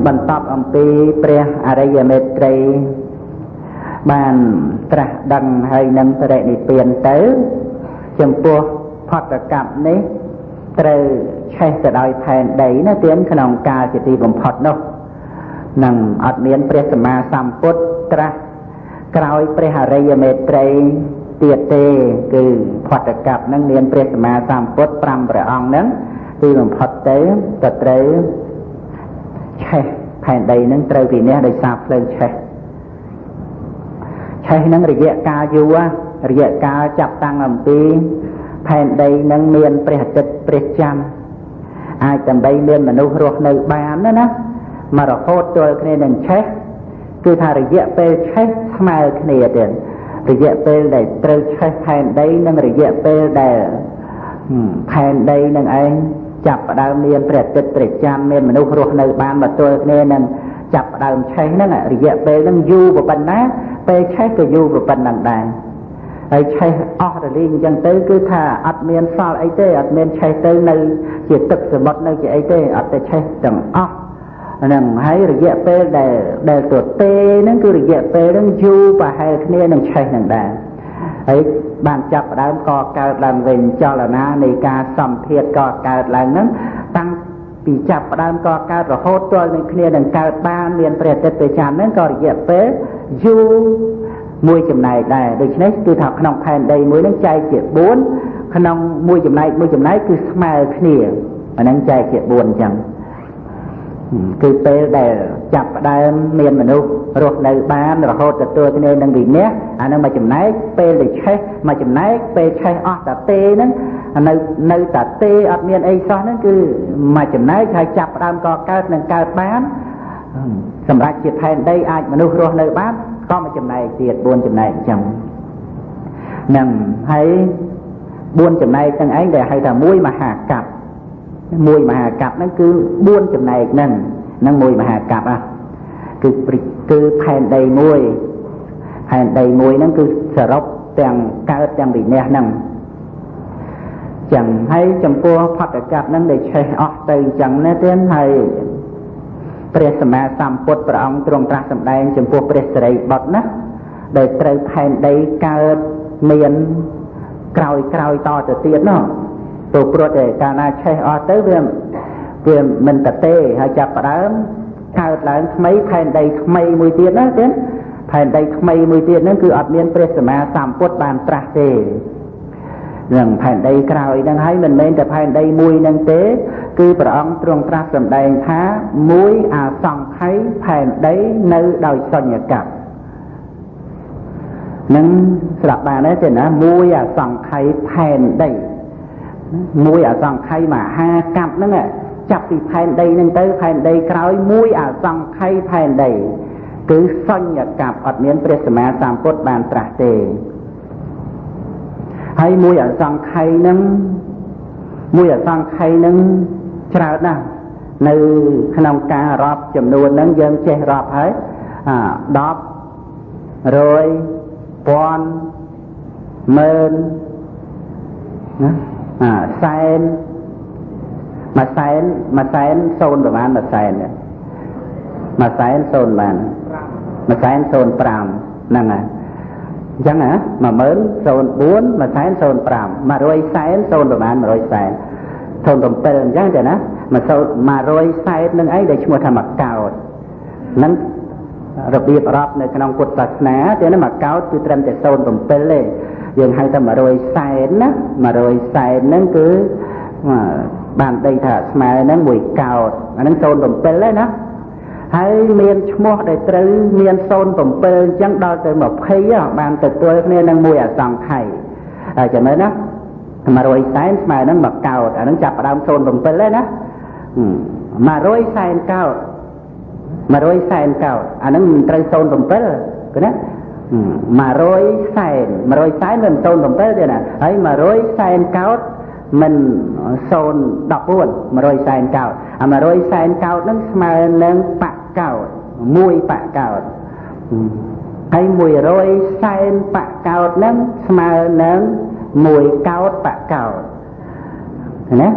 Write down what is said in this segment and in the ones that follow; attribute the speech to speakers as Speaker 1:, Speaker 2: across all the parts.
Speaker 1: បន្ទាប់អំពីព្រះអរិយមេត្រីបានត្រាស់ដឹងហើយនឹងបរិនិព្វានទៅចំពោះផតកម្មនេះត្រូវឆេះទៅដោយផែនដីណាទានក្នុងកាលជាទីបំផុតនោះនឹងអត់មានព្រះសម្មាសម្ពុទ្ធត្រាស់ក្រោយព្រះអរិយមេត្រីទៀតទេគឺផតកម្មនឹងមានព្រះសម្មាសម្ពុទ្ធ5ព្រះអង្គនឹងទីបំផុតទៅក៏ត្រូវឆេះផែនដីនឹងត្រូវវិនិច្ឆ័យដោយសារភ្លើងឆេះនឹងរយៈកាលយូររយៈកាលចាប់តាំងអំពីផែនដីនឹងមានព្រះអាទិត្យព្រះច័ន្ទអាចដើម្បីមានមនុស្សរស់នៅបានណាមករហូតទល់គ្នានឹងឆេះគឺថារយៈពេលឆេះស្មើគ្នាទៀតរយៈពេលដែលត្រូវឆេះផែនដីនិងរយៈពេលដែលផែនដីនឹងឯងចាប់ផ្ដើមមានព្រះអាទិត្យព្រះច័ន្ទមានមនុស្សរស់នៅបានមកទល់គ្នានឹងចាប់ផ្ដើមឆេះហ្នឹងរយៈពេលហ្នឹងយូរប៉ុណ្ណាពេលឆេះក៏យូរប៉ុណ្ណឹងដែរហើយឆេះអស់រលីងអញ្ចឹងទៅគឺថាអត់មានសល់អីទេអត់មានឆេះទៅនៅជាទឹកសមុទ្រនៅជាអីទេអត់តែឆេះទាំងអស់ហ្នឹងហើយរយៈពេលដែលទទេហ្នឹងគឺរយៈពេលហ្នឹងយូរប្រហែលគ្នានឹងឆេះហ្នឹងដែរហើយបានចាប់ផ្ដើមក៏កើតឡើងវិញចលនានៃការសម្ភាធក៏កើតឡើងហ្នឹងតាំងពីចាប់ផ្ដើមក៏កើតរហូតទាល់នឹងគ្នានឹងកើតបានមានព្រះអាទិត្យព្រះច័ន្ទហ្នឹងក៏រយៈពេលយូរមួយចំណែកដែរដូច្នេះគឺថាក្នុងផែនដីមួយហ្នឹងចែកជា4ក្នុងមួយចំណែកគឺស្មើគ្នាអាហ្នឹងចែកជា4អញ្ចឹងគឺពេលដែលចាប់ផ្ដើមមានមនុស្សរស់នៅបានរហូតទទួលគ្នានឹងវិនិច្ឆ័យអាហ្នឹងមួយចំណែកពេលដែលឆេះមួយចំណែកពេលឆេះអស់តាទេហ្នឹងនៅតាទេអត់មានអីសោះហ្នឹងគឺមួយចំណែកហើយចាប់ផ្ដើមក៏កើតនឹងកើតបានសម្រាប់ជាផែនដីអាចមនុស្សរស់នៅបានក៏មួយចំណែកទៀត4ចំណែកអញ្ចឹងហ្នឹងហើយ4ចំណែកទាំងឯងដែលហៅថា1មហាកប្ប1មហាកប្បហ្នឹងគឺ4ចំណែកហ្នឹង1មហាកប្បគឺផែនដីមួយហ្នឹងគឺសរុបទាំងកើតទាំងវិនិច្ឆ័យហ្នឹងចឹងហើយចំពោះផតកម្មហ្នឹងដែលឆេះអស់ទៅអញ្ចឹងណាទៀតហើយព្រះសម្មាសម្ពុទ្ធព្រះអង្គទ្រង់ត្រាស់សម្ដែងចំពោះព្រះសិរីបុត្រណាដែលត្រូវផែនដីកើតមានក្រោយតទៅទៀតនោះព្រោះតែកាលណាឆេះអស់ទៅវាមិនតទេហើយចាប់ផ្ដើមកើតឡើងថ្មីផែនដីថ្មីមួយទៀតណាទៀតផែនដីថ្មីមួយទៀតហ្នឹងគឺអត់មានព្រះសម្មាសម្ពុទ្ធបានត្រាស់ទេនឹងផែនដីក្រោយហ្នឹងហើយមិនមែនតែផែនដីមួយហ្នឹងទេគឺព្រះអង្គទ្រង់ត្រាស់សម្ដែងថាមួយអសង្ខ័យផែនដីនៅដោយសញ្ញកប្បនឹងស្ដាប់បានទេណាមួយអសង្ខ័យផែនដីមួយអសង្ខ័យមហាកប្បហ្នឹងចាប់ពីផែនដីហ្នឹងទៅផែនដីក្រោយមួយអសង្ខ័យផែនដីគឺសញ្ញកប្បអត់មានព្រះសម្មាសម្ពុទ្ធបានត្រាស់ទេហើយមួយអសង្ខ័យហ្នឹងច្រើនណាស់នៅក្នុងការរាប់ចំនួនហ្នឹងយើងចេះរាប់ហើយ10 100 1000 10000ណាសែនមួយសែនសូន្យប្រហែលមួយសែនសូន្យបានមួយសែនសូន្យ5ហ្នឹងហើយអញ្ចឹងណា10000 04 មួយសែន05 100សែនសូន្យប្រហែល100សែន07អញ្ចឹងទេណា100សែននឹងអីដែលឈ្មោះថាមកកោដហ្នឹងរបៀបរាប់នៅក្នុងពុទ្ធសាសនាទេណាមកកោដគឺត្រឹមតែ07ទេយើងហៅថា100សែនណា100សែនហ្នឹងគឺបានដីថាស្មើហ្នឹងមួយកោដអាហ្នឹង07ទេណាហើយមានឈ្មោះដែលត្រូវមាន07អញ្ចឹងដល់ទៅ20បានទទួលគ្នានឹងមួយអសង្ខ័យចាំមើលណា100សែនស្មើនឹងមួយកោដអាហ្នឹងចាប់ផ្ដើម07ទេណា100សែនកោដ100សែនកោដអាហ្នឹងមិនត្រូវ07គឺណា100សែនមិន07ទេណាហើយ100សែនកោដមិន014 100សែនកោដ100សែនកោដហ្នឹងស្មើនឹងបកោដ1បកោដហើយ100សែនបកោដហ្នឹងស្មើនឹង1កោដបកោដណា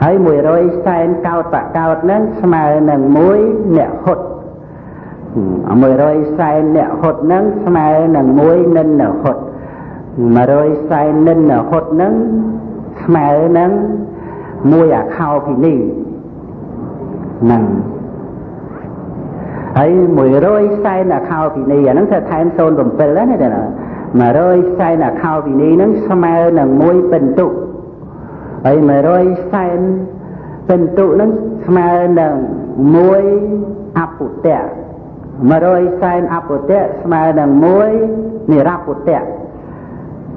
Speaker 1: ហើយ100សែនកោតបកោតហ្នឹងស្មើនឹង1អ្នកហត់100សែនអ្នកហត់ហ្នឹងស្មើនឹង1និនអ្នកហត់100សែននិនអ្នកហត់ហ្នឹងស្មើនឹង1អាខោភិនីហ្នឹងហើយ100សែនអាខោភិនីអាហ្នឹងធ្វើថែម07ណាទេ100សែនអាខោភិនីហ្នឹងស្មើនឹង1ពិន្ទុហើយ100សែនពិន្ទុហ្នឹងស្មើនឹង1អពុតៈ100សែនអពុតៈស្មើនឹង1និរពុតៈ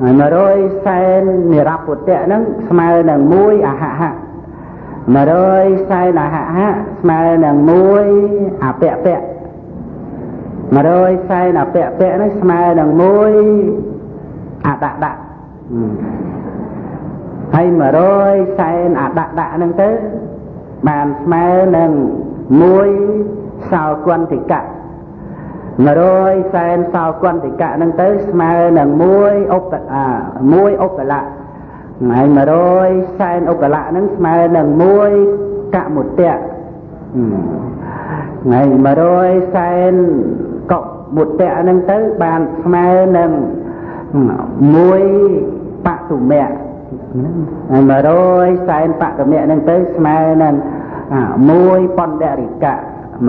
Speaker 1: 100សែននិរពុតៈហ្នឹងស្មើនឹង1អហហៈ100សែនអហហៈស្មើនឹង1អពពៈ100សែនអពពៈហ្នឹងស្មើនឹង1អដដៈហើយ100សែនអដដៈហ្នឹងទៅបានស្មើនឹង1សោគន្តិកៈ100សែនសោគន្តិកៈហ្នឹងទៅស្មើនឹង1ឧប1ឧបលៈហើយ100សែនឧបលៈហ្នឹងស្មើនឹង1កមុតៈហើយ100សែនកមុតៈហ្នឹងទៅបានស្មើនឹង1បតុមៈហើយ100សែនបតុមៈហ្នឹងទៅស្មើនឹង1បណ្ឌរិកៈ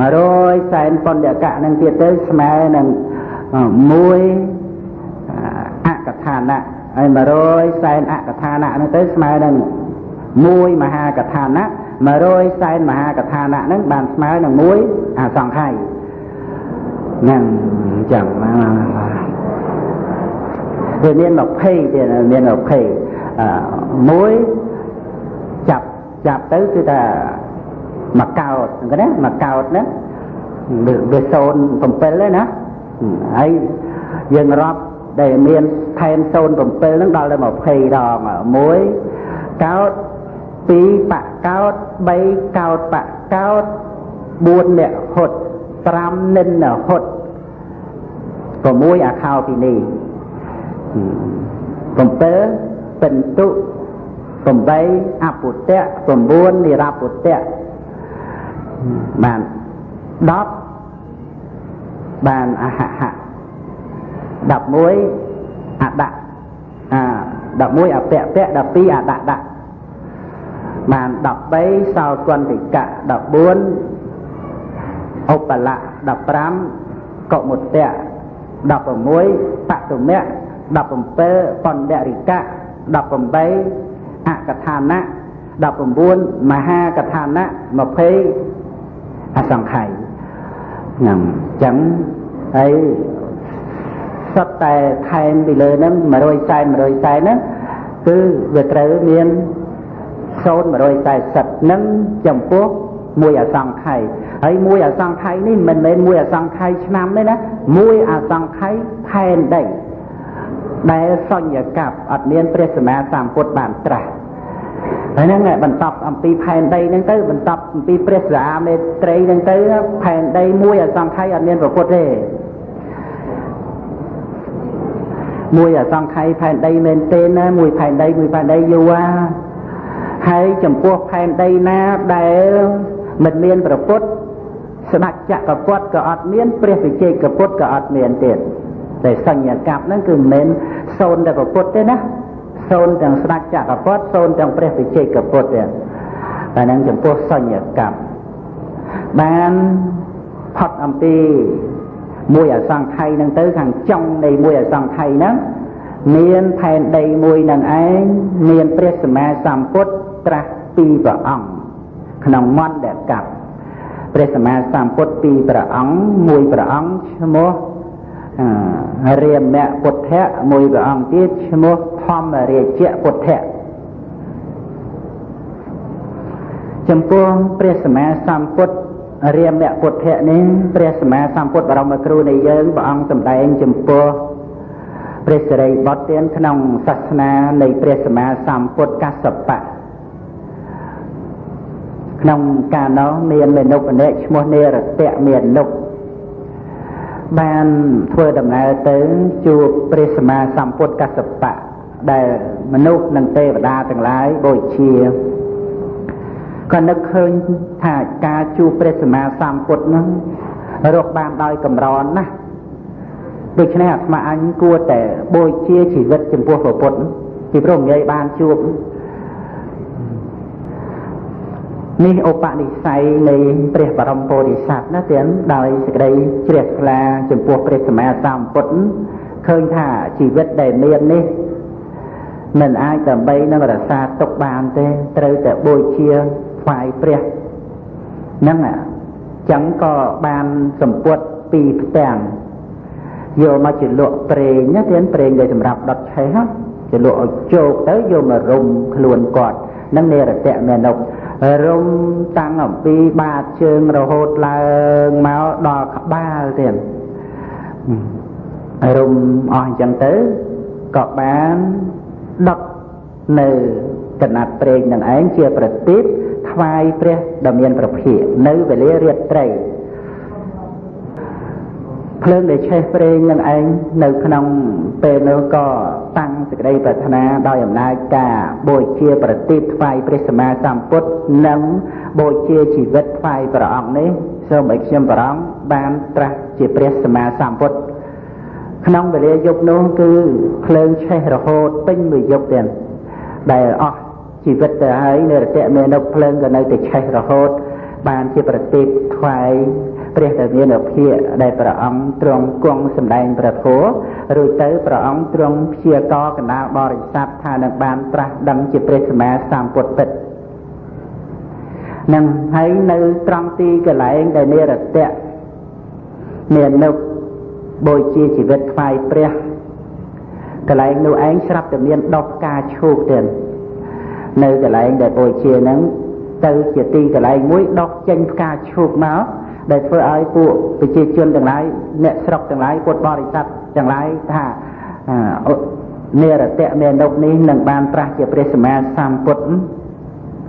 Speaker 1: 100សែនបណ្ឌកៈហ្នឹងទៀតទៅស្មើនឹង1អកថាណៈហើយ100សែនអកថាណៈហ្នឹងទៅស្មើនឹង1មហាកថាណៈ100សែនមហាកថាណៈហ្នឹងបានស្មើនឹង1អសង្ខ័យហ្នឹងអញ្ចឹងវាមាន20ទៀតមាន20មួយចាប់ទៅគឺថាមកកោតហ្នឹងណាមកកោតហ្នឹងវា07ទេណាហើយយើងរាប់ដែលមានថែម07ហ្នឹងដល់ទៅ20ដង1កោត2បកោត3កោតបកោត4អ្នកហត់5និនហត់6អាខោពីនេះ7ពិន្ទុ8អពុតៈ9និរពុតៈបាន10បានអហហៈ11អដៈ11អពពៈ12អដដៈបាន13សោគន្តិកៈ14ឧបលៈ15កមុតៈ16បតុមៈ17បណ្ឌរិកៈ18អកថាណៈ19មហាកថាណៈ20អសង្ខ័យហ្នឹងអញ្ចឹងហើយសុទ្ធតែថែមពីលើហ្នឹង100សែនហ្នឹងគឺវាត្រូវមាន140ហ្នឹងចំពោះ1អសង្ខ័យហើយ1អសង្ខ័យនេះមិនមែន1អសង្ខ័យឆ្នាំទេណា1អសង្ខ័យផែនដីដែលសញ្ញកັບអត់មានព្រះសម្មាសម្ពុទ្ធបានត្រាស់ហើយហ្នឹងបន្តអំពីផែនដីហ្នឹងទៅបន្តអំពីព្រះសាមេត្រីហ្នឹងទៅផែនដី1អសង្ខ័យអត់មានប្រពុតទេ1អសង្ខ័យផែនដីមែនទេណា1ផែនដីយូរហើយចំពោះផែនដីណាដែលមិនមានប្រពុតស្ដេចចក្រពត្តិក៏អត់មានព្រះវិជ័យកពុទ្ធក៏អត់មានទៀតតែសញ្ញកັບហ្នឹងគឺមិនមែន0តែប្រពុតទេណា0ទាំងស្ដេចចក្រពត្តិ0ទាំងព្រះវិជ័យកពុទ្ធទេតែហ្នឹងចំពោះសញ្ញកັບបានផុតអំពី1អសង្ខ័យហ្នឹងទៅខាងចុងនៃ1អសង្ខ័យហ្នឹងមានផែនដីមួយនឹងឯងមានព្រះសម្មាសម្ពុទ្ធត្រាស់2ព្រះអង្គក្នុងមន្តកັບព្រះសម្មាសម្ពុទ្ធ2ព្រះអង្គមួយព្រះអង្គឈ្មោះរាមពុទ្ធៈមួយព្រះអង្គទៀតឈ្មោះធម្មរាជពុទ្ធៈចំពោះព្រះសម្មាសម្ពុទ្ធរាមពុទ្ធៈនេះព្រះសម្មាសម្ពុទ្ធបរមគ្រូនៃយើងព្រះអង្គសម្ដែងចំពោះព្រះសិរីបុត្រទៀតក្នុងសាសនានៃព្រះសម្មាសម្ពុទ្ធកស្សបៈក្នុងកាលនោះមានមនុស្សម្នាក់ឈ្មោះនេរតៈមាននុបានធ្វើដំណើរទៅជួបព្រះសម្មាសម្ពុទ្ធកស្សបៈដែលមនុស្សនិងទេវតាទាំងឡាយបូជា ក៏នឹកឃើញថាការជួបព្រះសម្មាសម្ពុទ្ធហ្នឹងរកបានដោយកម្រណាស់ដូច្នេះអាត្មាអញគួរតែបូជាជីវិតចំពោះព្រះពុទ្ធពីព្រោះនិយាយបានជួបនេះឧបនិស្ស័យនៃព្រះបរមពោធិសត្វណាទាំងដោយសេចក្តីជ្រះថ្លាចំពោះព្រះសម្មាសម្ពុទ្ធឃើញថាជីវិតដែលមាននេះមិនអាចដើម្បីនឹងរក្សាទុកបានទេត្រូវតែបូជាថ្វាយព្រះហ្នឹងចឹងក៏បានសម្ពុតពីផ្ទាំងយកមកជាលក់ប្រេងណាទាំងប្រេងដែលសម្រាប់ដុតឆេះជាលក់ឲ្យជោគទៅយកមករុំខ្លួនគាត់នឹងនិរតៈមេនុបរុំតាំងអំពីបាតជើងរហូតឡើងមកដល់ក្បាលទៀតរុំអស់អញ្ចឹងទៅក៏បានដុតនៅកណាត់ប្រេងនឹងឯងជាប្រទីបថ្វាយព្រះដ៏មានព្រះភិក្ខនៅវេលារាត្រីភ្លើងដែលឆេះប្រេងនឹងឯងនៅក្នុងពេលនោះក៏តាំងសេចក្តីប្រាថ្នាដោយអំណាចការបូជាប្រទីបថ្វាយព្រះសម្មាសម្ពុទ្ធនិងបូជាជីវិតថ្វាយព្រះអង្គនេះសូមឲ្យខ្ញុំព្រះអង្គបានត្រាស់ជាព្រះសម្មាសម្ពុទ្ធក្នុងវេលាយប់នោះគឺភ្លើងឆេះរហូតពេញមួយយប់ទៀតដែលអស់ជីវិតទៅហើយនិរតៈមេនុបភ្លើងក៏នៅតែឆេះរហូតបានជាប្រទីបថ្វាយព្រះដែលមានអភិក្ខដែលព្រះអង្គទ្រង់គង់សម្ដែងព្រះធម៌រួចទៅព្រះអង្គទ្រង់ព្យាករកណ្ដាលបរិស័ទថានឹងបានត្រាស់ដឹងជាព្រះសម្មាសម្ពុទ្ធពិតនឹងហើយនៅត្រង់ទីកន្លែងដែលនិរតៈមេនុបបូជាជីវិតថ្វាយព្រះកន្លែងនោះឯងស្រាប់តែមានដុះផ្កាឈូកទៀតនៅកន្លែងដែលបូជាហ្នឹងទៅជាទីកន្លែងមួយដុះចេញផ្កាឈូកមកដែលធ្វើឲ្យពួកប្រជាជនទាំងឡាយអ្នកស្រុកទាំងឡាយពុទ្ធបរិស័ទទាំងឡាយថានិរតៈមេនុបនេះនឹងបានត្រាស់ជាព្រះសម្មាសម្ពុទ្ធ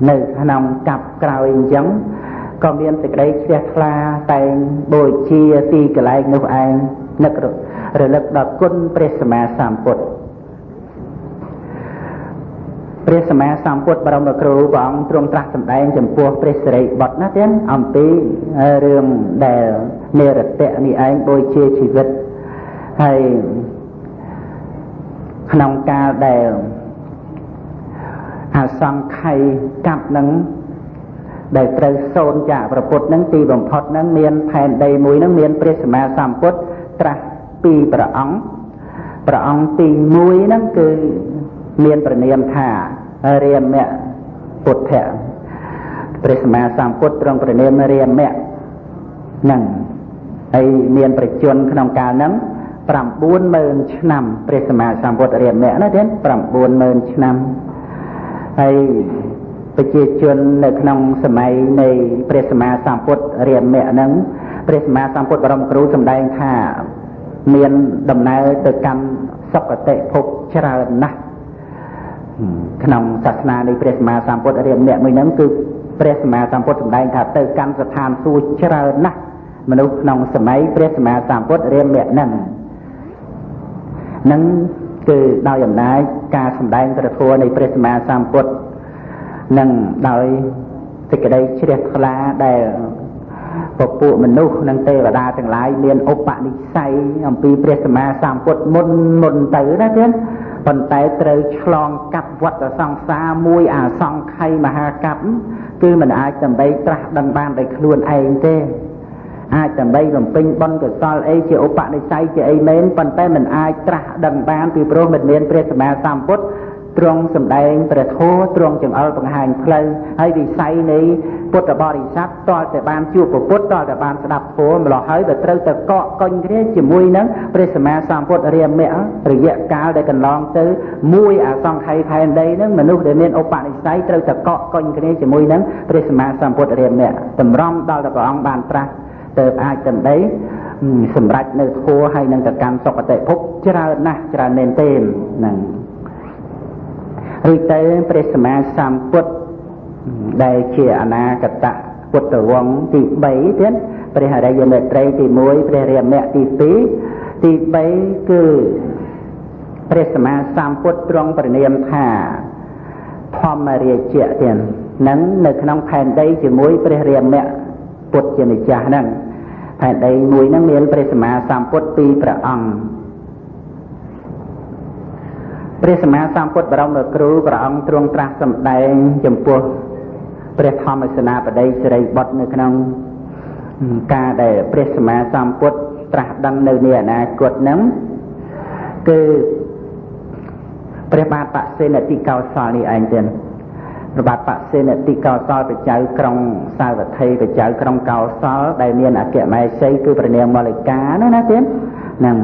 Speaker 1: នៅក្នុងកាប់ក្រោយអញ្ចឹងក៏មានសេចក្តីជ្រះថ្លាតែងបូជាទីកន្លែងនោះឯងនឹករលឹកដល់គុណព្រះសម្មាសម្ពុទ្ធព្រះសម្មាសម្ពុទ្ធបរមគ្រូព្រះអង្គទ្រង់ត្រាស់សម្ដែងចំពោះព្រះសិរីបុត្រណាទៀតអំពីរឿងដែលនិរតៈនេះឯងបូជាជីវិតហើយក្នុងកាលដែលអសង្ខ័យកាប់នឹងដែលត្រូវសូនចាកព្រះពុទ្ធនឹងទីបំផុតនឹងមានផែនដីមួយនឹងមានព្រះសម្មាសម្ពុទ្ធត្រាស់ពីព្រះអង្គទី1ហ្នឹងគឺមានព្រះនាមថារាមៈពុទ្ធៈព្រះសម្មាសម្ពុទ្ធទ្រង់ព្រះនាមរាមៈហ្នឹងហើយមានប្រជជនក្នុងកាលហ្នឹង 90000 ឆ្នាំព្រះសម្មាសម្ពុទ្ធរាមៈណាទៀត 90000 ឆ្នាំហើយប្រជាជននៅក្នុងសម័យនៃព្រះសម្មាសម្ពុទ្ធរាមៈហ្នឹងព្រះសម្មាសម្ពុទ្ធបរមគ្រូសម្ដែងថាមានដំណើរទៅកាន់សុគតិភពច្រើនណាស់ក្នុងសាសនានៃព្រះសម្មាសម្ពុទ្ធរាមៈមួយហ្នឹងគឺព្រះសម្មាសម្ពុទ្ធសម្ដែងថាទៅកាន់ស្ថានសួគ៌ច្រើនណាស់មនុស្សក្នុងសម័យព្រះសម្មាសម្ពុទ្ធរាមៈហ្នឹងគឺដោយអំណាចការសម្ដែងព្រះធម៌នៃព្រះសម្មាសម្ពុទ្ធនឹងដោយសេចក្តីជ្រះថ្លាដែលពពួកមនុស្សនិងទេវតាទាំងឡាយមានឧបនិស្ស័យអំពីព្រះសម្មាសម្ពុទ្ធមុនទៅណាទៀតប៉ុន្តែត្រូវឆ្លងកាត់វដ្តសង្សារមួយអាសង្ខ័យមហាកប្បគឺមិនអាចដើម្បីត្រាស់ដឹងបានដោយខ្លួនឯងទេអាចដើម្បីបំពេញបុណ្យកុសលអីជាឧបនិស្ស័យជាអីមែនប៉ុន្តែមិនអាចត្រាស់ដឹងបានពីព្រោះមិនមានព្រះសម្មាសម្ពុទ្ធទ្រង់សម្ដែងព្រះធម៌ទ្រង់ចង្អុលបង្ហាញផ្លូវហើយវិស័យនៃពុទ្ធបរិស័ទតើតែបានជួបពុទ្ធតើតែបានស្ដាប់ធម៌ម្ល៉េះហើយទៅត្រូវទៅកកកុញគ្នាជាមួយនឹងព្រះសម្មាសម្ពុទ្ធរាមៈរយៈកាលដែលកន្លងទៅមួយអសង្ខ័យផែនដីនឹងមនុស្សដែលមានឧបនិស្ស័យត្រូវតែកកកុញគ្នាជាមួយនឹងព្រះសម្មាសម្ពុទ្ធរាមៈតម្រង់ដល់តែព្រះអង្គបានត្រាស់ទៅអាចដើម្បីសម្រេចនៅធម៌ហើយនឹងទៅកាន់សុគតិភពច្រើនណាស់ច្រើនមែនទេហ្នឹងឬទៅព្រះសម្មាសម្ពុទ្ធដែលជាអនាគតពុទ្ធវង្សទី3ទៀតព្រះអរិយមេត្រីទី1ព្រះរាមៈទី2ទី3គឺព្រះសម្មាសម្ពុទ្ធទ្រង់ព្រះនាមថាធម្មរាជៈទៀត នឹងនៅក្នុងផែនដីជាមួយព្រះរាមៈពុទ្ធជាម្ចាស់ហ្នឹងផែនដីមួយហ្នឹងមានព្រះសម្មាសម្ពុទ្ធពីរព្រះអង្គព្រះសម្មាសម្ពុទ្ធបរមគ្រូព្រះអង្គទ្រង់ត្រាស់សម្ដែងចំពោះព្រះធម្មសេនាបតីសិរីបុត្រនៅក្នុងការដែលព្រះសម្មាសម្ពុទ្ធត្រាស់ដឹងនៅនាអនាគតហ្នឹងគឺព្រះបាទបសេនតិកោសលនេះឯងទេព្រះបាទបសេនតិកោសលបច្ចៅក្រុងសាវត្ថីបច្ចៅក្រុងកោសលដែលមានអគ្គមហេសីគឺព្រះនាងមលិកានោះណាទេហ្នឹង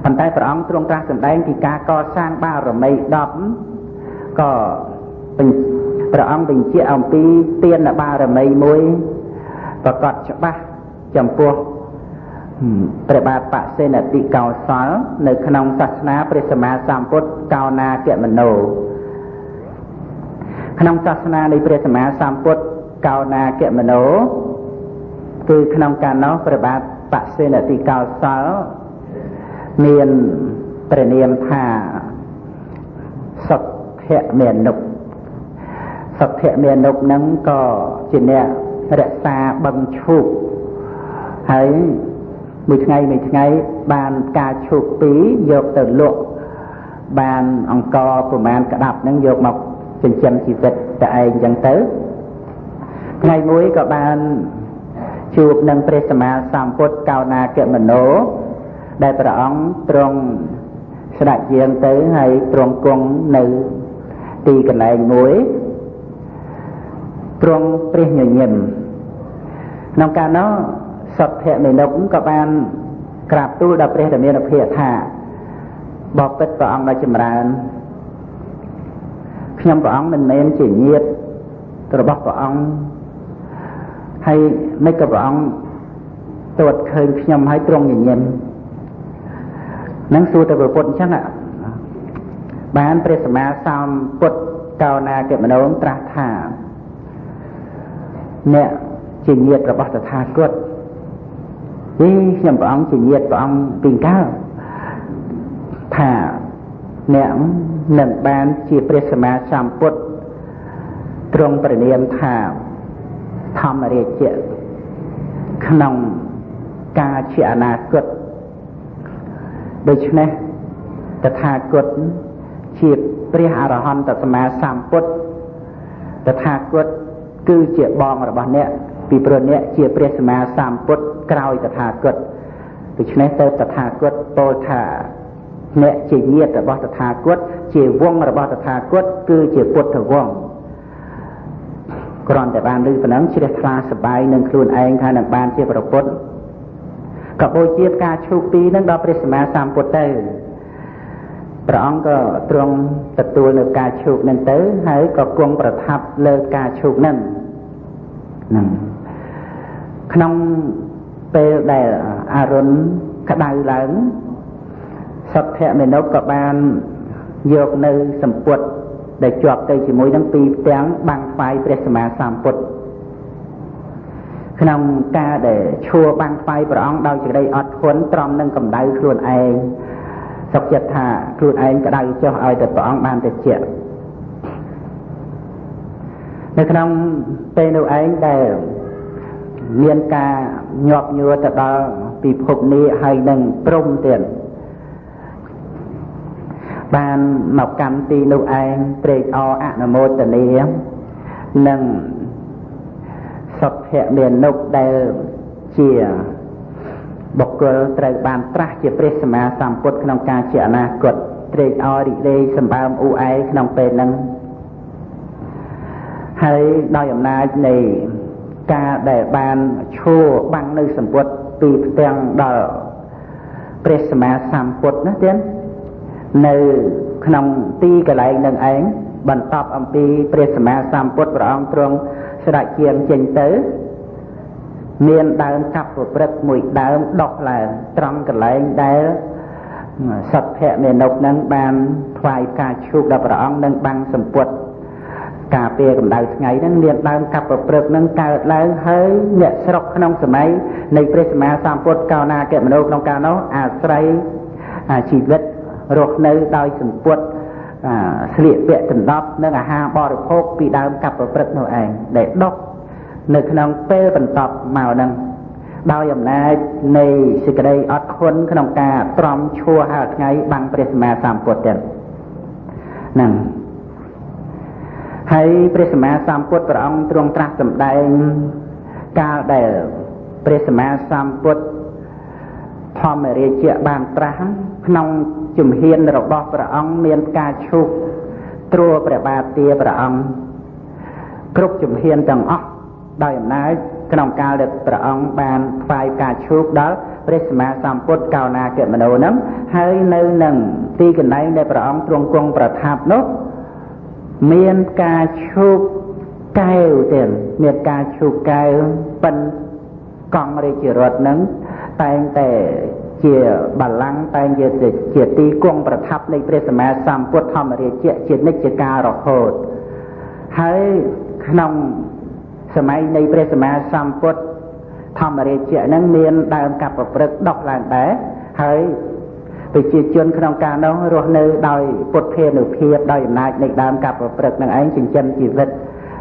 Speaker 1: ប៉ុន្តែព្រះអង្គទ្រង់ត្រាស់សម្ដែងពីការកសាងបារមី10ក៏ព្រះអង្គបញ្ជាក់អំពីទានបារមីមួយប្រកបច្បាស់ចំពោះព្រះបាទបសេនតិកោសលនៅក្នុងសាសនាព្រះសម្មាសម្ពុទ្ធកោណាគមនោក្នុងសាសនានៃព្រះសម្មាសម្ពុទ្ធកោណាគមនោគឺក្នុងកាលនោះព្រះបាទបសេនតិកោសលមានព្រះនាមថាសុទ្ធមេនុសុទ្ធមេនុនឹងក៏ជាអ្នករក្សាបឹងឈូកហើយមួយថ្ងៃបានការឈូក2យកទៅលក់បានអង្គប្រមាណក្តាប់ហ្នឹងយកមកចិញ្ចឹមជីវិតតែឯងចឹងទៅថ្ងៃមួយក៏បានជួបនឹងព្រះសម្មាសម្ពុទ្ធកោណាគមនោដែលព្រះអង្គទ្រង់ស្ដេចយាងទៅហើយទ្រង់គង់នៅទីកន្លែងមួយទ្រង់ព្រះញញឹមក្នុងកាលនោះសុទ្ធមេនុក៏បានក្រាបទូលដល់ព្រះរាមាភិថាបបិទ្ធព្រះអង្គដ៏ចម្រើនខ្ញុំព្រះអង្គមិនមែនជាញាតិរបស់ព្រះអង្គហើយមិនក៏ព្រះអង្គទតឃើញខ្ញុំហើយទ្រង់ញញឹមនឹងសួរទៅព្រះពុទ្ធអញ្ចឹងបានព្រះសម្មាសម្ពុទ្ធកោណាគមនោត្រាស់ថាអ្នកជាញាតិរបស់តថាគតខ្ញុំព្រះអង្គជាញាតិព្រះអង្គពីកើតថាអ្នកនឹងបានជាព្រះសម្មាសម្ពុទ្ធទ្រង់ព្រះនាមថាធម្មរាជៈក្នុងការជាអនាគតដូច្នេះតថាគតជាព្រះអរហន្តសម្មាសម្ពុទ្ធតថាគតគឺជាបងរបស់អ្នកពីព្រោះអ្នកជាព្រះសម្មាសម្ពុទ្ធក្រោយតថាគតដូច្នេះទៅតថាគតពោលថាអ្នកជាញាតិរបស់តថាគតជាវង្សរបស់តថាគតគឺជាពុទ្ធវង្សគ្រាន់តែបានឮប៉ុណ្ណឹងជ្រះថ្លាសប្បាយនឹងខ្លួនឯងថានឹងបានជាព្រះពុទ្ធក៏បូជាផ្កាឈូក2នឹងដល់ព្រះសម្មាសម្ពុទ្ធទៅព្រះអង្គក៏ទ្រង់ទទួលនៅផ្កាឈូកនឹងទៅហើយក៏គង់ប្រថាប់លើផ្កាឈូកនឹងក្នុងពេលដែលអរុណក្តៅឡើងសុទ្ធមេនុក៏បានយកនៅសម្ពុតដែលជាប់ទៅជាមួយនឹងពីរផ្ទាំងបាំងផ្សាយព្រះសម្មាសម្ពុទ្ធក្នុងការដែលឈួរបាំងផ្សាយព្រះអង្គដោយសេចក្តីអត់ធន់ទ្រាំនឹងកម្ដៅខ្លួនឯងសុខចិត្តថាខ្លួនឯងក្តៅចុះឲ្យតែព្រះអង្គបានតិចនៅក្នុងពេលនោះឯងដែលមានការញាប់ញួរទៅដល់ពិភពនេះហើយនឹងព្រំទៀតបានមកកម្មទីនោះឯងត្រេកអរអនុមោទនានិងសុភមេនុដែលជាបុគ្គលត្រូវបានត្រាស់ជាព្រះសម្មាសម្ពុទ្ធក្នុងការជាអនាគតត្រេកអររីករាយសម្បើមអ៊ូអែក្នុងពេលហ្នឹងហើយដោយអំណាចនៃការដែលបានឈួរបាំងនៅសម្ពុទ្ធពីផ្ទាំងដល់ព្រះសម្មាសម្ពុទ្ធណាទៀតនៅក្នុងទីកន្លែងនឹងឯងបន្ទាប់អំពីព្រះសម្មាសម្ពុទ្ធព្រះអង្គទ្រង់ស្ដេចជាងចេញទៅមានដើមកាប់ប្រព្រឹត្តមួយដើមដុះឡើងត្រង់កន្លែងដែលសុទ្ធមេនុនឹងបានថ្វាយការឈូកដល់ព្រះអង្គនឹងបាំងសម្ពុទ្ធការពារកម្ដៅថ្ងៃហ្នឹងមានដើមកាប់ប្រព្រឹត្តនឹងកើតឡើងហើយអ្នកស្រុកក្នុងសម័យនៃព្រះសម្មាសម្ពុទ្ធកោណាគមនោក្នុងកាលនោះអាស្រ័យជីវិតរស់នៅដោយសម្ពុទ្ធ ស្លៀកពាក់ដណ្ដប់និងអាហារបរិភោគពីដើមកាប់ប្រព្រឹត្តនោះឯងដែលដុកនៅក្នុងពេលបន្តមកហ្នឹងដោយអំណាចនៃសេចក្តីអត់ធន់ក្នុងការទ្រាំឈួរហាលថ្ងៃបាំងព្រះសម្មាសម្ពុទ្ធទៀតហ្នឹងហើយព្រះសម្មាសម្ពុទ្ធព្រះអង្គទ្រង់ត្រាស់សម្ដែងកាលដែលព្រះសម្មាសម្ពុទ្ធធម្មរាជាបានត្រាស់ក្នុងជំហានរបស់ព្រះអង្គមានការឈូកត្រួព្រះបាទទាព្រះអង្គគ្រប់ជំហានទាំងអស់ដោយអំណាចក្នុងកាលដែលព្រះអង្គបានថ្វាយការឈូកដល់ព្រះសម្មាសម្ពុទ្ធកោណាគមនោនឹងហើយនៅនឹងទីកន្លែងដែលព្រះអង្គទ្រង់គង់ប្រថាប់នោះមានការឈូកកែវទៀតមានការឈូកកែវប៉ិនកង់រាជរថនឹងតែងតែជាបល្ល័ង្កតែងជាទីគង់ប្រថាប់នៃព្រះសម្មាសម្ពុទ្ធធម្មរាជជានិច្ចកាលរហូតហើយក្នុងសម័យនៃព្រះសម្មាសម្ពុទ្ធធម្មរាជនឹងមានដើមកាប់ប្រព្រឹត្តដុះឡើងដែរហើយប្រជាជនក្នុងការនោះរស់នៅដោយពុទ្ធានុភាពដោយអំណាចនៃដើមកាប់ប្រព្រឹត្តនឹងឯងចិញ្ចឹមជីវិត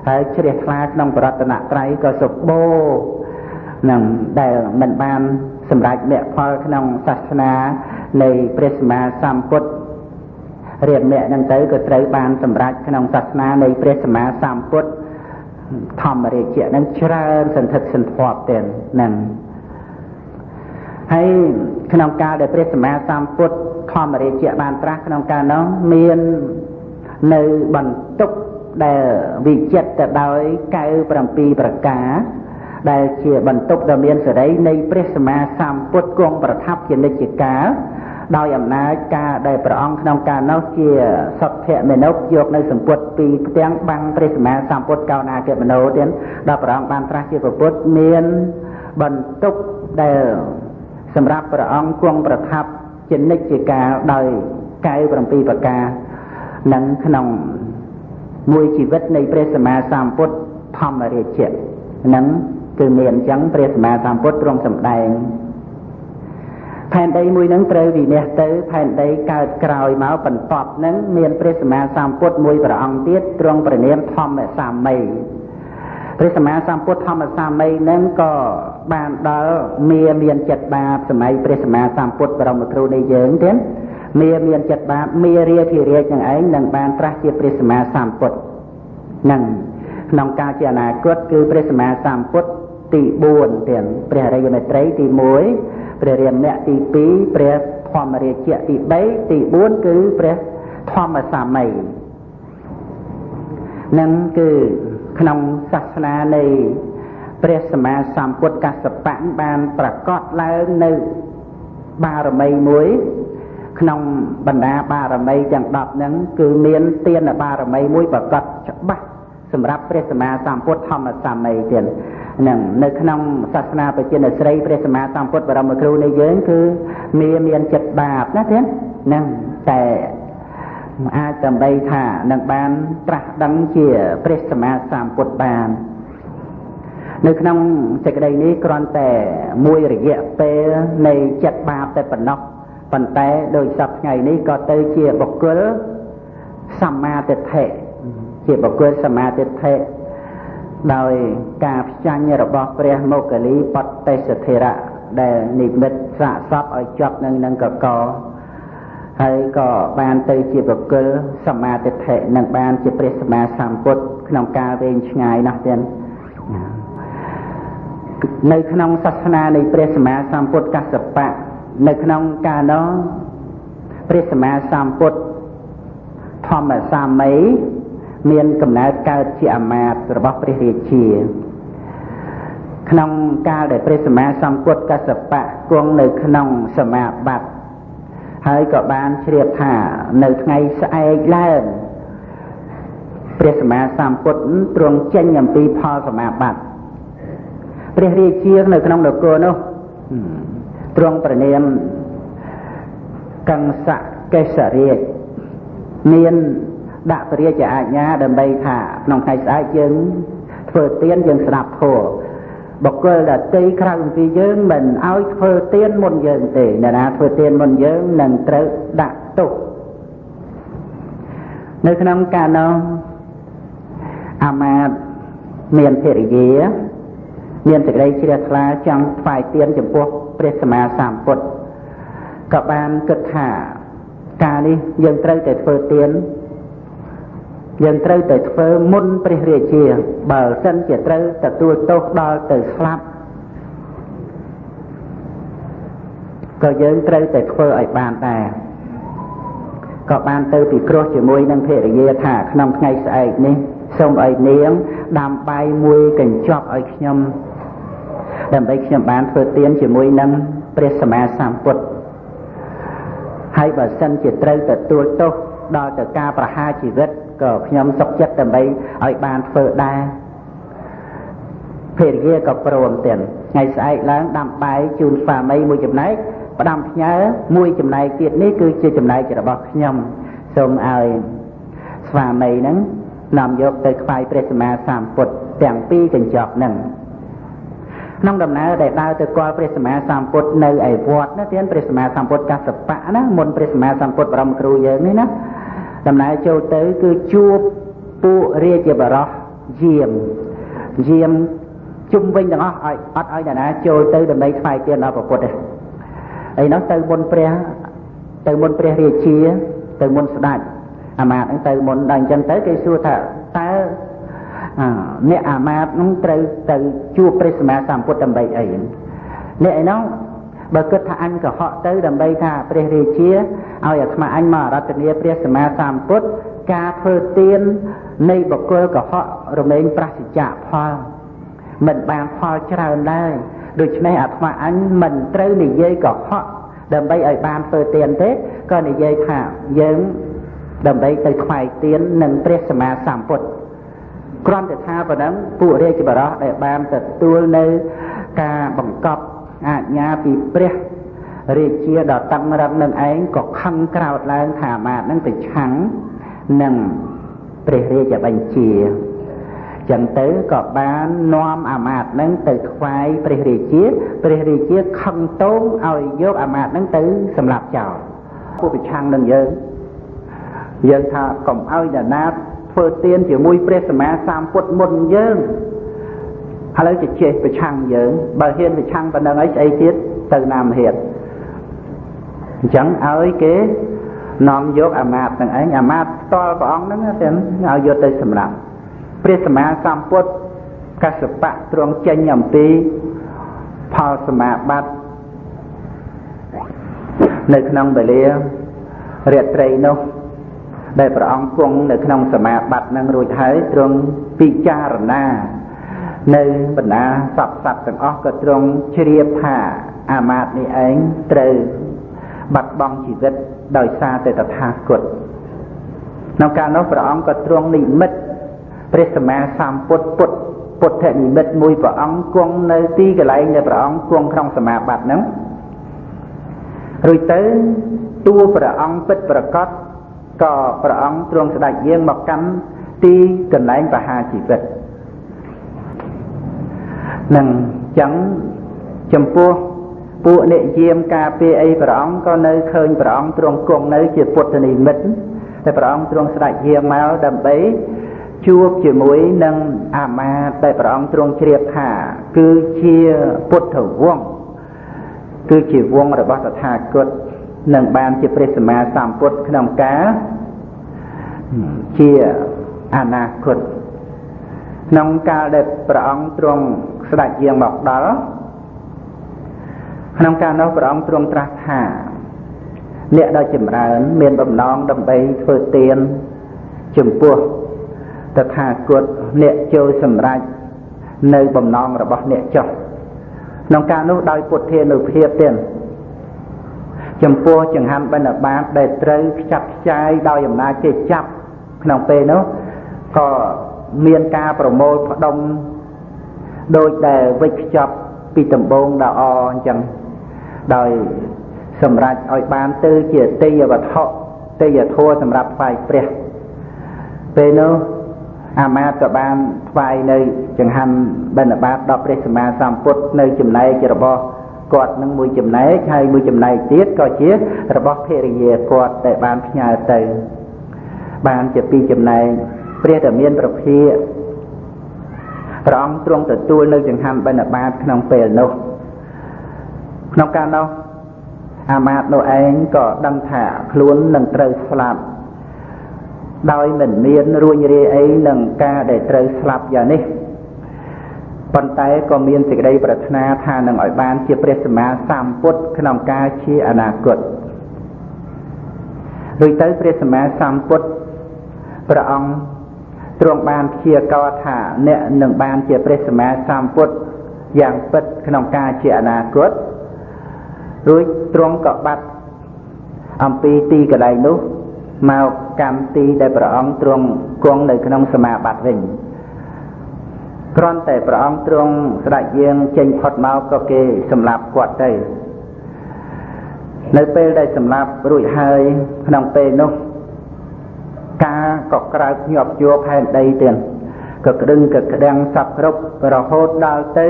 Speaker 1: ហើយជ្រះថ្លាក្នុងបរតនត្រ័យក៏សុបោនឹងដែលមិនបានសម្រេចមគ្គផលក្នុងសាសនានៃព្រះសម្មាសម្ពុទ្ធរៀបមគ្គនឹងទៅក៏ត្រូវបានសម្រេចក្នុងសាសនានៃព្រះសម្មាសម្ពុទ្ធធម្មរាជនឹងច្រើនសន្ធឹកសន្ធាប់ទៀតនឹងហើយក្នុងកាលដែលព្រះសម្មាសម្ពុទ្ធធម្មរាជបានត្រាស់ក្នុងកាលនោះមាននៅបន្ទុកដែលវិចិត្រទៅដោយកៅ7ប្រការដែលជាបន្ទុកដ៏មានសេរីនៃព្រះសម្មាសម្ពុទ្ធគង់ប្រថាប់ជានិច្ចកាលដោយអំណាចការដែលព្រះអង្គក្នុងកាលនោះជាសទ្ធមេនុបយកនៅសម្ពុទ្ធពីផ្ទាំងបាំងព្រះសម្មាសម្ពុទ្ធកោណាគមនោទៀតដល់ព្រះអង្គបានត្រាស់ជាពុទ្ធមានបន្ទុកដែលសម្រាប់ព្រះអង្គគង់ប្រថាប់ជានិច្ចកាលដោយកៅ7ប្រការនឹងក្នុងមួយជីវិតនៃព្រះសម្មាសម្ពុទ្ធធម្មរាជនឹងគឺមានអញ្ចឹងព្រះសម្មាសម្ពុទ្ធទ្រង់សម្ដែងផែនដីមួយនឹងត្រូវវិនិច្ឆ័យទៅផែនដីកើតក្រោយមកបន្ទាប់នឹងមានព្រះសម្មាសម្ពុទ្ធមួយព្រះអង្គទៀតទ្រង់ព្រះនាមធម្មសាមីព្រះសម្មាសម្ពុទ្ធធម្មសាមីនឹងក៏បានដល់មានចិត្តបាបសម័យព្រះសម្មាសម្ពុទ្ធបរមគ្រូនៃយើងទៀតមានចិត្តបាបរាធិរាជនឹងឯងនឹងបានត្រាស់ជាព្រះសម្មាសម្ពុទ្ធនឹងក្នុងកាលជាអនាគតគឺព្រះសម្មាសម្ពុទ្ធទី4ទៀតព្រះអរិយមេត្រីទី1ព្រះរាមៈទី2ព្រះធម្មរាជៈទី3ទី4គឺព្រះធម្មសាមីនឹងគឺក្នុងសាសនានៃព្រះសម្មាសម្ពុទ្ធកស្សបៈបានប្រកាសឡើងនៅបារមីមួយក្នុងបណ្ដាបារមីទាំង10ហ្នឹងគឺមានទានបារមីមួយប្រកាសច្បាស់សម្រាប់ព្រះសម្មាសម្ពុទ្ធធម្មសាមីទៀតនឹងនៅក្នុងសាសនាប្រជានិស្រីព្រះសម្មាសម្ពុទ្ធបរមគ្រូនៃយើងគឺមានចិត្តបាបណាទៀតនឹងតែអាចដើម្បីថានឹងបានត្រាស់ដឹងជាព្រះសម្មាសម្ពុទ្ធបាននៅក្នុងសេចក្តីនេះគ្រាន់តែមួយរយៈពេលនៃចិត្តបាបតែប៉ុណ្ណោះប៉ុន្តែដោយសពថ្ងៃនេះក៏ទៅជាបុគ្គលសម្មាទិដ្ឋិជាបុគ្គលសម្មាទិដ្ឋិដោយការផ្ចាញ់របស់ព្រះមោគលីបតិសធិរៈដែលនិមិត្តសាកសពឲ្យជាប់នឹងកកហើយក៏បានទៅជាបុគ្គលសម្មាទិដ្ឋិនឹងបានជាព្រះសម្មាសម្ពុទ្ធក្នុងការវែងឆ្ងាយណាស់ទៀតនៅក្នុងសាសនានៃព្រះសម្មាសម្ពុទ្ធកស្សបៈនៅក្នុងកាលនោះព្រះសម្មាសម្ពុទ្ធធម្មសាមីមានកំណើតកើតជាអាមាត្យរបស់ព្រះរាជាក្នុងកាលដែលព្រះសម្មាសម្ពុទ្ធកស្សបៈគង់នៅក្នុងសមាបត្តិហើយក៏បានជ្រាបថានៅថ្ងៃស្អែកឡើងព្រះសម្មាសម្ពុទ្ធទ្រង់ចេញអំពីផលសមាបត្តិព្រះរាជានៅក្នុងនគរនោះទ្រង់ព្រះនាមកង្សកេសរាជមានដាក់ព្រះរាជអាជ្ញាដើម្បីថាក្នុងថ្ងៃស្អែកយើងធ្វើទានយើងស្ដាប់ធម៌បុគ្គលដទៃក្រៅពីយើងមិនឲ្យធ្វើទានមុនយើងទេអ្នកណាធ្វើទានមុនយើងនឹងត្រូវដាក់ទោស នៅក្នុងកាលនោះអាមាត្យមានភរិយាមានសេចក្តីជ្រះថ្លាចង់ថ្វាយទានចំពោះព្រះសម្មាសម្ពុទ្ធក៏បានគិតថាការនេះយើងត្រូវតែធ្វើទានយើងត្រូវតែធ្វើមុនព្រះរាជាបើសិនជាត្រូវទទួលទោសដល់ទៅស្លាប់ក៏យើងត្រូវតែធ្វើឲ្យបានដែរក៏បានទៅពិគ្រោះជាមួយនឹងភរិយាថាក្នុងថ្ងៃស្អែកនេះសូមឲ្យនាងដាំបាយមួយកញ្ចប់ឲ្យខ្ញុំដើម្បីខ្ញុំបានធ្វើទានជាមួយនឹងព្រះសម្មាសម្ពុទ្ធហើយបើសិនជាត្រូវទទួលទោសដល់ទៅការប្រហារជីវិតក៏ខ្ញុំសុខចិត្តដើម្បីឲ្យបានធ្វើដែរភរិយាក៏ព្រមទាំងថ្ងៃស្អែកឡើងដាំបាយជូនស្វាមីមួយចំណែកផ្ដាំផ្ញើមួយចំណែកទៀតនេះគឺជាចំណែករបស់ខ្ញុំសូមឲ្យស្វាមីហ្នឹងនាំយកទៅថ្វាយព្រះសម្មាសម្ពុទ្ធទាំងពីរកញ្ចប់ហ្នឹងក្នុងដំណើរដែលដើរទៅគាល់ព្រះសម្មាសម្ពុទ្ធនៅឯវត្តណាទៀតព្រះសម្មាសម្ពុទ្ធកស្សបៈណាមុនព្រះសម្មាសម្ពុទ្ធបរមគ្រូយើងនេះណាដំណើរចូលទៅគឺជួបពួករាជបរោះយាមជុំវិញទាំងអស់ឲ្យអត់ឲ្យអ្នកណាចូលទៅដើម្បីថ្វាយទានដល់ព្រះពុទ្ធទេអីនោះទៅមុនព្រះរាជាទៅមុនស្ដេចអាមាត្យហ្នឹងទៅមុនដល់អញ្ចឹងទៅគេសួរថាតើអ្នកអាមាត្យហ្នឹងត្រូវទៅជួបព្រះសម្មាសម្ពុទ្ធដើម្បីអីអ្នកឯនោះបើគិតថាអញកុហកទៅដើម្បីថាព្រះរាជាឲ្យអាត្មាអញមកអារាធនាព្រះសម្មាសម្ពុទ្ធការធ្វើទាននៃបុគ្គលកុហករមែងប្រសិជ្ជៈផលមិនបានផលច្រើនដែរដូច្នេះអាត្មាអញមិនត្រូវនិយាយកុហកដើម្បីឲ្យបានធ្វើទានទេក៏និយាយថាយើងដើម្បីទៅថ្វាយទាននឹងព្រះសម្មាសម្ពុទ្ធគ្រាន់តែថាប៉ុណ្ណឹងពួករាជបរោះដែលបានទទួលនៅការបង្កប់អាជ្ញាពីព្រះរាជាដ៏តឹងរឹងនឹងឯងក៏ខឹងក្រោធឡើងថាអាមាត្យនឹងទៅឆាំងនឹងព្រះរាជបញ្ជាចឹងទៅក៏បាននាំអាមាត្យនឹងទៅថ្វាយព្រះរាជាខឹងតោងឲ្យយកអាមាត្យនឹងទៅសម្លាប់ចោលពួកប្រឆាំងនឹងយើងថាកុំឲ្យអ្នកណាធ្វើទានជាមួយព្រះសម្មាសម្ពុទ្ធមុនយើងឥឡូវទៅចេះប្រឆាំងយើងបើហ៊ានប្រឆាំងប៉ុណ្្នឹងអីស្អីទៀតទៅណាមហ៊ានអញ្ចឹងឲ្យគេនាំយកអាមាត្យនឹងឯងអាមាត្យផ្ទាល់ព្រះអង្គហ្នឹងទាំងឲ្យយកទៅសម្លាប់ព្រះសម្មាសម្ពុទ្ធកស្សបៈទ្រង់ចេញអំពីផលសមាបត្តិនៅក្នុងវេលារាត្រីនោះដែលព្រះអង្គគង់នៅក្នុងសមាបត្តិនឹងរួចហើយទ្រង់ពិចារណានៅបណ្ដាសពសត្វទាំងអស់ក៏ទ្រង់ជ្រាបថាអាមាត្យនេះឯងត្រូវបាត់បង់ជីវិតដោយសារតែតថាគតក្នុងកាលនោះព្រះអង្គក៏ទ្រង់និមិត្តព្រះសម្មាសម្ពុទ្ធពុទ្ធនិមិត្តមួយព្រះអង្គគង់នៅទីកន្លែងដែលព្រះអង្គគង់ក្នុងសមាបត្តិហ្នឹងរួចទៅតួព្រះអង្គពិតប្រកបក៏ព្រះអង្គទ្រង់ស្ដេចយាងមកកាន់ទីកន្លែងបហាជីវិតនឹងចឹងចំពោះពួកអ្នកយាមការពារអីព្រះអង្គក៏នៅឃើញព្រះអង្គទ្រង់គង់នៅជាពុទ្ធនិមិត្តតែព្រះអង្គទ្រង់ស្ដេចយាងមកដើម្បីជួបជាមួយនឹងអាមាត្យដែលព្រះអង្គទ្រង់ជ្រាបថាគឺជាពុទ្ធវង្សគឺជាវង្សរបស់តថាគតនឹងបានជាព្រះសម្មាសម្ពុទ្ធក្នុងការជាអនាគតក្នុងកាលដែលព្រះអង្គទ្រង់ស្ដេចយាងមកដល់ក្នុងកាលនោះព្រះអង្គទ្រង់ត្រាស់ថាអ្នកដ៏ចម្រើនមានបំណងដើម្បីធ្វើទានចំពោះតថាគតអ្នកចូលសម្រេចនៅបំណងរបស់អ្នកចុះក្នុងកាលនោះដោយពុទ្ធានុភាពទៀតចំពោះចង្ហាន់បិណ្ឌបាតដែលត្រូវខ្ចាត់ខ្ចាយដោយអំណាចគេចាប់ក្នុងពេលនោះក៏មានការប្រមូលផ្ដុំដោយដែលវិច្ខ្ចប់ពីដំបូងដល់អអញ្ចឹងដោយសម្រាប់ឲ្យបានទៅជាទេយវត្ថុទេយធម៌សម្រាប់ថ្វាយព្រះពេលនោះអាមាត្យក៏បានថ្វាយនៅចង្ហាន់បិណ្ឌបាតដល់ព្រះសម្មាសម្ពុទ្ធនៅចំណែករបស់គាត់នឹងមួយចំណែកហើយមួយចំណែកទៀតក៏ជារបស់ភរិយាគាត់ដែលបានផ្ញើទៅ បានជាពីចំណែកព្រះតមានប្រភាព្រះអង្គទ្រង់ទទួលនៅចង្ហាន់បិណ្ឌបាតក្នុងពេលនោះក្នុងកាលនោះអាមាត្យនោះឯងក៏ដឹងថាខ្លួននឹងត្រូវស្លាប់ដោយមិនមានរួញរាយអីនឹងការដែលត្រូវស្លាប់យ៉ាងនេះប៉ុន្តែក៏មានសេចក្តីប្រាថ្នាថានឹងឲ្យបានជាព្រះសម្មាសម្ពុទ្ធក្នុងការជាអនាគតរួចទៅព្រះសម្មាសម្ពុទ្ធព្រះអង្គទ្រង់បានព្យាករណ៍ថាអ្នកនឹងបានជាព្រះសម្មាសម្ពុទ្ធយ៉ាងពិតក្នុងការជាអនាគតរួចទ្រង់ក៏បាត់អំពីទីកន្លែងនោះមកកម្មទីដែលព្រះអង្គទ្រង់គង់នៅក្នុងសមាបត្តិវិញគ្រាន់តែព្រះអង្គទ្រង់ស្ដេចយាងចេញផុតមកក៏គេសម្លាប់គាត់ទៅនៅពេលដែលសម្លាប់រួចហើយក្នុងពេលនោះការក៏ក្រើកញាប់យកផែនដីទៀតក៏ក្តឹងក៏ក្តាំងសពគ្រប់រហូតដល់ទៅ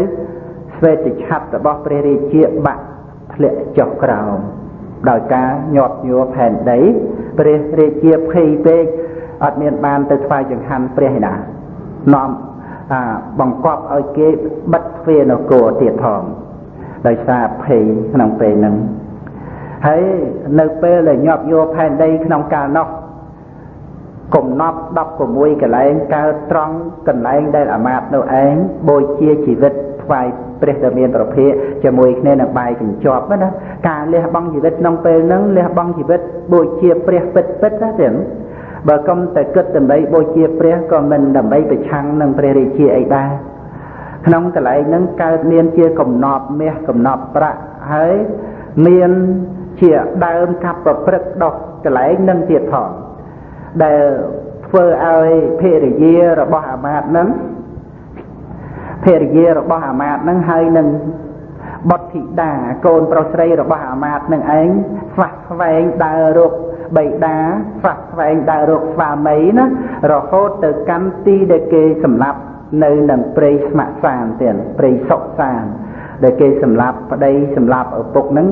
Speaker 1: ស្វេតឆ័ត្ររបស់ព្រះរាជាបាក់ធ្លាក់ចុះក្រោមដោយការញាប់ញ័រផែនដីព្រះរាជាភ័យពេកអត់មានបានទៅថ្វាយចង្ហាន់ព្រះឯណានាំបង្កប់ឲ្យគេបិទទ្វារនគរទៀតផងដោយសារភ័យក្នុងពេលហ្នឹងហើយនៅពេលដែលញាប់ញ័រផែនដីក្នុងកាលនោះកំណត់16កន្លែងកើតត្រង់កន្លែងដែលអាមាត្យនោះឯងបូជាជីវិតថ្វាយព្រះតមានប្រភាជាមួយគ្នានឹងបាយកញ្ចប់ណាការលះបង់ជីវិតក្នុងពេលហ្នឹងលះបង់ជីវិតបូជាព្រះពិតណាទេបើកុំតែគិតដើម្បីបូជាព្រះក៏មិនដើម្បីប្រឆាំងនឹងព្រះរាជាអីដែរក្នុងកន្លែងហ្នឹងកើតមានជាកំណប់មាសកំណប់ប្រាក់ហើយមានជាដើមកាប់ប្រព្រឹត្តដុះកន្លែងហ្នឹងទៀតផងដែលធ្វើឲ្យភរិយារបស់អាមាត្យហ្នឹងភរិយារបស់អាមាត្យហ្នឹងហើយនឹងបុត្រធីតាកូនប្រុសស្រីរបស់អាមាត្យនឹងឯងស្វះស្វែងដើររកបិតាស្វះស្វែងដើររកស្វាមីណារហូតទៅកាន់ទីដែលគេសម្លាប់នៅនឹងព្រៃស្ម័គ្រសានទៀតព្រៃសុកសានដែលគេសម្លាប់ប្តីសម្លាប់ឪពុកហ្នឹង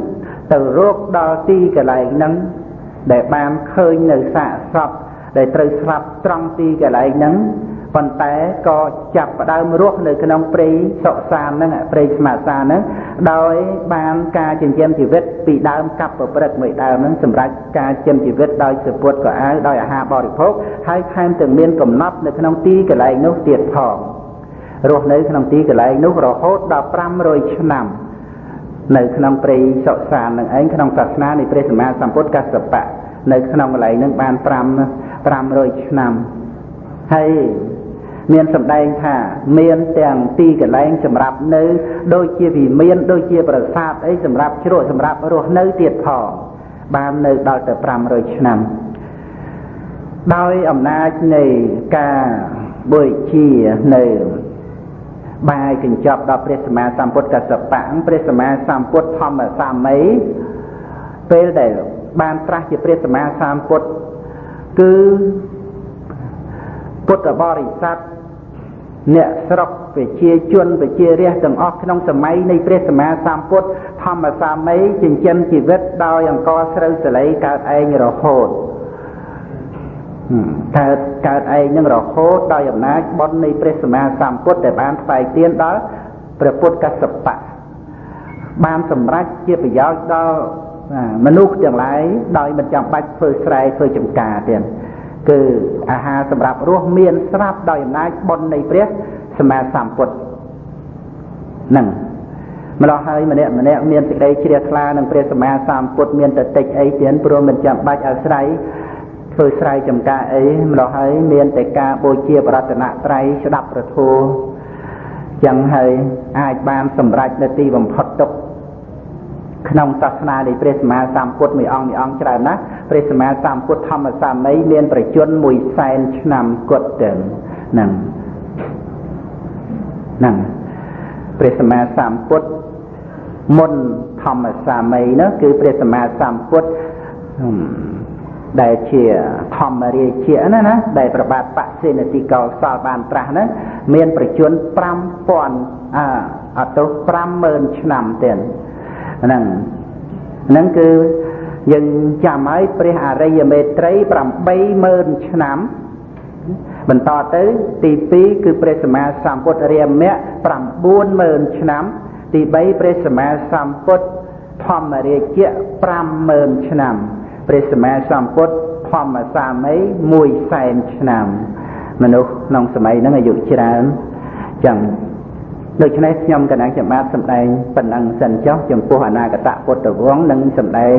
Speaker 1: ទៅរកដល់ទីកន្លែងហ្នឹងដែលបានឃើញនៅសាកសពដែលត្រូវស្លាប់ត្រង់ទីកន្លែងហ្នឹងប៉ុន្តែក៏ចាប់ផ្ដើមរស់នៅក្នុងព្រៃសុកសានហ្នឹងព្រៃស្ម័គ្រសានហ្នឹងដោយបានការចិញ្ចឹមជីវិតពីដើមកាប់ប្រព្រឹត្តមួយដើមហ្នឹងសម្រាប់ការចិញ្ចឹមជីវិតដោយសពុតក៏អាវដោយអាហារបរិភោគហើយថែមទាំងមានកំណត់នៅក្នុងទីកន្លែងនោះទៀតផងរស់នៅក្នុងទីកន្លែងនោះរហូតដល់500ឆ្នាំនៅក្នុងព្រៃសុកសាននឹងឯងក្នុងសាសនានៃព្រះសម្មាសម្ពុទ្ធកស្សបៈនៅក្នុងកន្លែងហ្នឹងបាន500ឆ្នាំហើយមានសម្ដែងថាមានទាំងទីកន្លែងសម្រាប់នៅដូចជាវិមានដូចជាប្រាសាទអីសម្រាប់ជ្រកសម្រាប់រស់នៅទៀតផងបាននៅដល់ទៅ500ឆ្នាំដោយអំណាចនៃការបូជានៅបាយកញ្ចប់ដល់ព្រះសម្មាសម្ពុទ្ធកស្សបៈព្រះសម្មាសម្ពុទ្ធធម្មសាមីពេលដែលបានត្រាស់ជាព្រះសម្មាសម្ពុទ្ធគឺពុទ្ធបរិស័ទអ្នកស្រុកប្រជាជនប្រជារាស្ត្រទាំងអស់ក្នុងសម័យនៃព្រះសម្មាសម្ពុទ្ធធម្មសាមីចិញ្ចឹមជីវិតដោយអង្ករស្រូវសាលីកើតឯងរហូតកើតឯងនឹងរហូតដោយអំណាចបុណ្យនៃព្រះសម្មាសម្ពុទ្ធដែលបានថ្វាយទានដល់ព្រះពុទ្ធកស្សបៈបានសម្រេចជាប្រយោជន៍ដល់មនុស្សទាំងឡាយដោយមិនចាំបាច់ធ្វើស្រែធ្វើចម្ការទៀតគឺអាហារសម្រាប់រស់មានស្រាប់ដោយអំណាចបុណ្យនៃព្រះសម្មាសម្ពុទ្ធហ្នឹងម្ល៉េះហើយម្នាក់មានសេចក្តីជ្រះថ្លានឹងព្រះសម្មាសម្ពុទ្ធមានតែតិចអីទៀតព្រោះមិនចាំបាច់អាស្រ័យធ្វើស្រែចម្ការអីម្ល៉េះហើយមានតែការបូជាបរតនត្រ័យស្ដាប់ព្រះធម៌ចឹងហើយអាចបានសម្រេចនៅទីបំផុតទុកក្នុងសាសនានៃព្រះសម្មាសម្ពុទ្ធមួយអង្គច្រើនណាស់ព្រះសម្មាសម្ពុទ្ធធម្មសាមីមានប្រជជន100,000 ឆ្នាំគត់ទៅហ្នឹងព្រះសម្មាសម្ពុទ្ធមុនធម្មសាមីនោះគឺព្រះសម្មាសម្ពុទ្ធដែលជាធម្មរាជាណាដែលប្របាទបសេនតិកោសលបានត្រាស់ហ្នឹងមានប្រជជន5000អត់ទៅ50000 ឆ្នាំទៀតហ្នឹងគឺ យើងចាំឲ្យព្រះអរិយមេត្រី 80000 ឆ្នាំ បន្តទៅទី2គឺព្រះសម្មាសម្ពុទ្ធរាមៈ 90000 ឆ្នាំ ទី3ព្រះសម្មាសម្ពុទ្ធធម្មរាជៈ 50000 ឆ្នាំ ព្រះសម្មាសម្ពុទ្ធធម្មសាមី 100,000 ឆ្នាំ មនុស្សក្នុងសម័យហ្នឹងអាយុច្រើនចឹងដូច្នេះខ្ញុំកណ្ដាលចាំបាទសម្ដែងប៉ុណ្ណឹងសិនចុះចំពោះអនាគតពុទ្ធវង្សនឹងសម្ដែង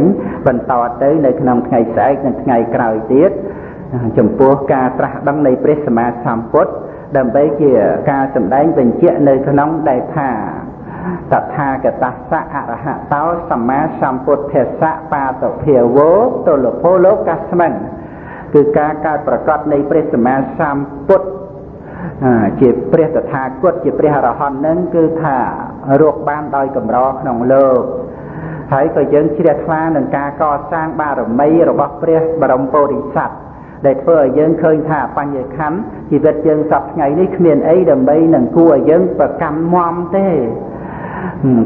Speaker 1: បន្តទៅនៅក្នុងថ្ងៃស្អែកនិងថ្ងៃក្រោយទៀតចំពោះការត្រាស់ដឹងនៃព្រះសម្មាសម្ពុទ្ធដើម្បីជាការសម្ដែងបញ្ជាក់នៅក្នុងដែលថាតថាគតស្សៈអរហតោសម្មាសម្ពុទ្ធស្សៈបាតុភាវោទលភោលោកស្មិងគឺការកើតប្រកបនៃព្រះសម្មាសម្ពុទ្ធជាព្រះតថាគតជាព្រះអរហន្តនឹងគឺថារកបានដោយកម្រក្នុងលោកហើយក៏យើងជ្រះថ្លានឹងការកសាងបារមីរបស់ព្រះបរមពោធិសត្វដែលធ្វើឲ្យយើងឃើញថាបញ្ញខណ្ឌជីវិតយើងសពថ្ងៃនេះគ្មានអីដើម្បីនឹងគួរឲ្យយើងប្រកាន់មមទេ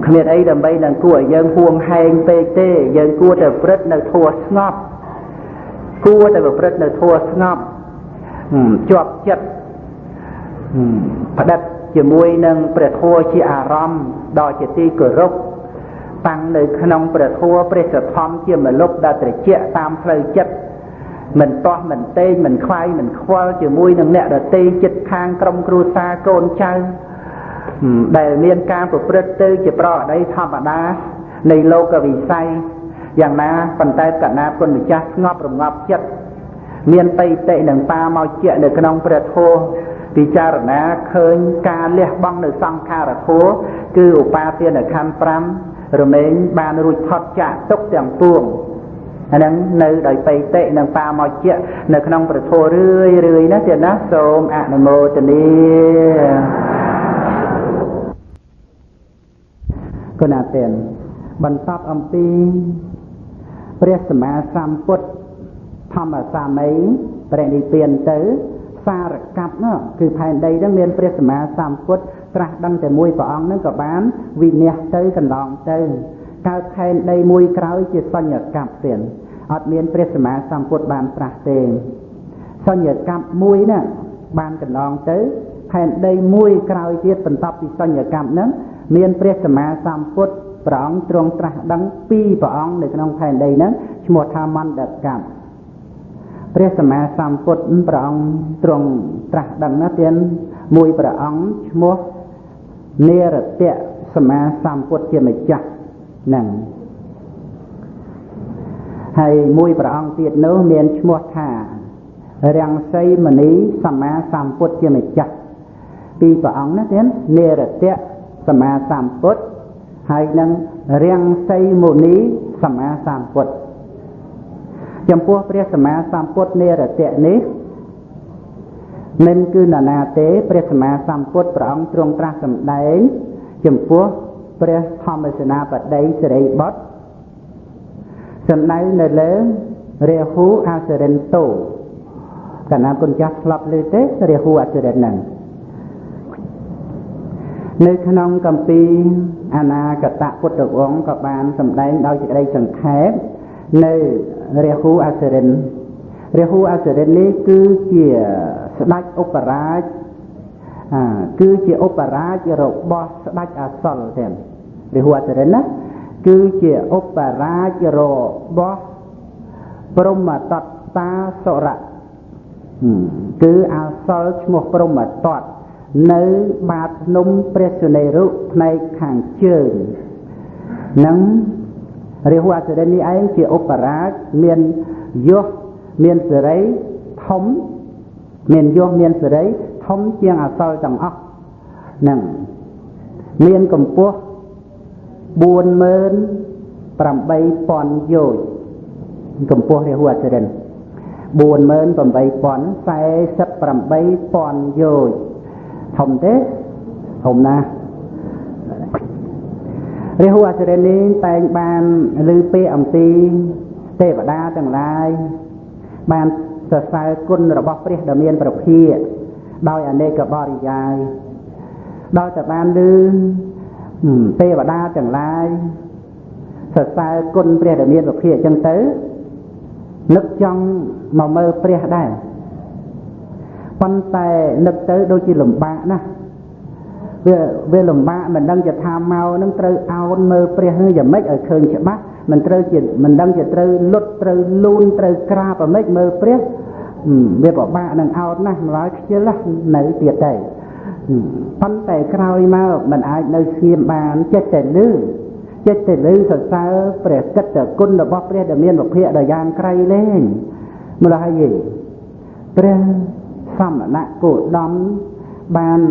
Speaker 1: គ្មានអីដើម្បីនឹងគួរឲ្យយើងហួងហែងពេកទេយើងគួរតែប្រព្រឹត្តនៅធម៌ស្ងប់គួរតែប្រព្រឹត្តនៅធម៌ស្ងប់ជាប់ចិត្តផ្ដិតជាមួយនឹងព្រះធម៌ជាអារម្មណ៍ដ៏ជាទីគោរពតាំងនៅក្នុងព្រះធម៌ព្រះសទ្ធំជាមលុបដ៏ត្រជាក់តាមផ្លូវចិត្តមិនតោះមិនតេងមិនខ្វាយមិនខ្វល់ជាមួយនឹងអ្នកដទៃចិត្តខាងក្រុមគ្រួសារកូនចៅដែលមានការប្រព្រឹត្តទៅជាប្រអតីធម្មតានៃលោកវិស័យយ៉ាងណាប៉ុន្តែកណ្ណាគុណម្ចាស់ស្ងប់រងាប់ចិត្តមានបិតិនឹងតាមកជានៅក្នុងព្រះធម៌ពិចារណាឃើញការលះបង់នៅសង្ខារធម៌គឺឧបាទានខណ្ឌ5រមែងបានរួចផុតចាកទុក្ខទាំងពួងអាហ្នឹងនៅដោយបិតិនឹងតាមកជានៅក្នុងព្រះធម៌រឿយៗណាទៀតណាសូមអនុមោទនាគុណទានបន្តអំពីព្រះសម្មាសម្ពុទ្ធធម្មសាមីព្រះនិព្វានទៅសារកັບនោះគឺផែនដីហ្នឹងមានព្រះសម្មាសម្ពុទ្ធត្រាស់ដឹងតែមួយព្រះអង្គហ្នឹងក៏បានវិនិច្ឆ័យទៅកន្លងទៅកើតផែនដីមួយក្រោយជាសញ្ញកັບទៀតអត់មានព្រះសម្មាសម្ពុទ្ធបានត្រាស់ទេសញ្ញកັបមួយហ្នឹងបានកន្លងទៅផែនដីមួយក្រោយទៀតបន្ទាប់ពីសញ្ញកັບហ្នឹងមានព្រះសម្មាសម្ពុទ្ធព្រះអង្គទ្រង់ត្រាស់ដឹងពីរព្រះអង្គនៅក្នុងផែនដីហ្នឹងឈ្មោះថាមន្តកັບព្រះសម្មាសម្ពុទ្ធព្រះអង្គទ្រង់ត្រាស់ដឹងណាទៀតមួយព្រះអង្គឈ្មោះនិរតៈសម្មាសម្ពុទ្ធជាម្ចាស់ហ្នឹងហើយមួយព្រះអង្គទៀតនោះមានឈ្មោះថារាំងសីមនីសម្មាសម្ពុទ្ធជាម្ចាស់ពីរព្រះអង្គណាទៀតនិរតៈសម្មាសម្ពុទ្ធហើយនឹងរាំងសីមុនីសម្មាសម្ពុទ្ធចំពោះព្រះសម្មាសម្ពុទ្ធនិរតៈនេះមិនគឺនរណាទេព្រះសម្មាសម្ពុទ្ធព្រះអង្គទ្រង់ត្រាស់សម្ដែងចំពោះព្រះធម្មសេនាបតីសិរីបុត្រសម្ដែងនៅលើរាហូអសរិនតោកណ្ណាគុណចាស់ឆ្លប់លើទេរាហូអសរិនហ្នឹងនៅក្នុងគម្ពីរអនាគតពុទ្ធវង្សក៏បានសម្ដែងដោយសេចក្តីសង្ខេបនៅរាហូអសរិនរាហូអសរិននេះគឺជាស្ដេចឧបរាជគឺជាឧបរាជរបស់ស្ដេចអសលទាំងរាហូអសរិនណាគឺជាឧបរាជរបស់ព្រហ្មតតាសុរៈគឺអសលឈ្មោះព្រហ្មតតនៅបាតភ្នំព្រះសុនេរុផ្នែកខាងជើងនឹងរាហូអសរិននេះឯងជាឧបរាជមានយសមានសេរីធំមានយសមានសេរីធំជាងអសលទាំងអស់នឹងមានកម្ពស់ 48,000 យោជន៍កម្ពស់រាហូអសរិន 48,048,000 យោជន៍ធំទេធំណាស់រាហូអសរិននេះតែងបានឮពាក្យអំពីទេវតាទាំងឡាយបានសរសើរគុណរបស់ព្រះដ៏មានព្រះភិក្ខដោយអនេកបរិយាយដល់តែបានឮទេវតាទាំងឡាយ សរសើរគុណព្រះដែលមានពភាកអញ្ចឹងទៅនឹកចង់មកមើលព្រះដែរប៉ុន្តែនឹកទៅដូចជាលំបាកណាស់វាលំបាកមិនដឹងជាថាមកនឹងត្រូវអោនមើលព្រះនឹងយ៉ាងម៉េចឲ្យឃើញច្បាស់មិនដឹងជាត្រូវលុតត្រូវលូនត្រូវក្រាបអ្មេចមើលព្រះវាពិបាកនឹងអោនណាស់ម្ល៉េះខ្ជិលនៅទៀតដែរប៉ុន្តែក្រោយមកមិនអាចនៅស្ងៀមបានចិត្តតែលឺសរសើរព្រះកិត្តិគុណរបស់ព្រះដែលមានពភាកដ៏យ៉ាងក្រៃលែងម្ល៉េះហើយព្រះសមណៈគោតមបាន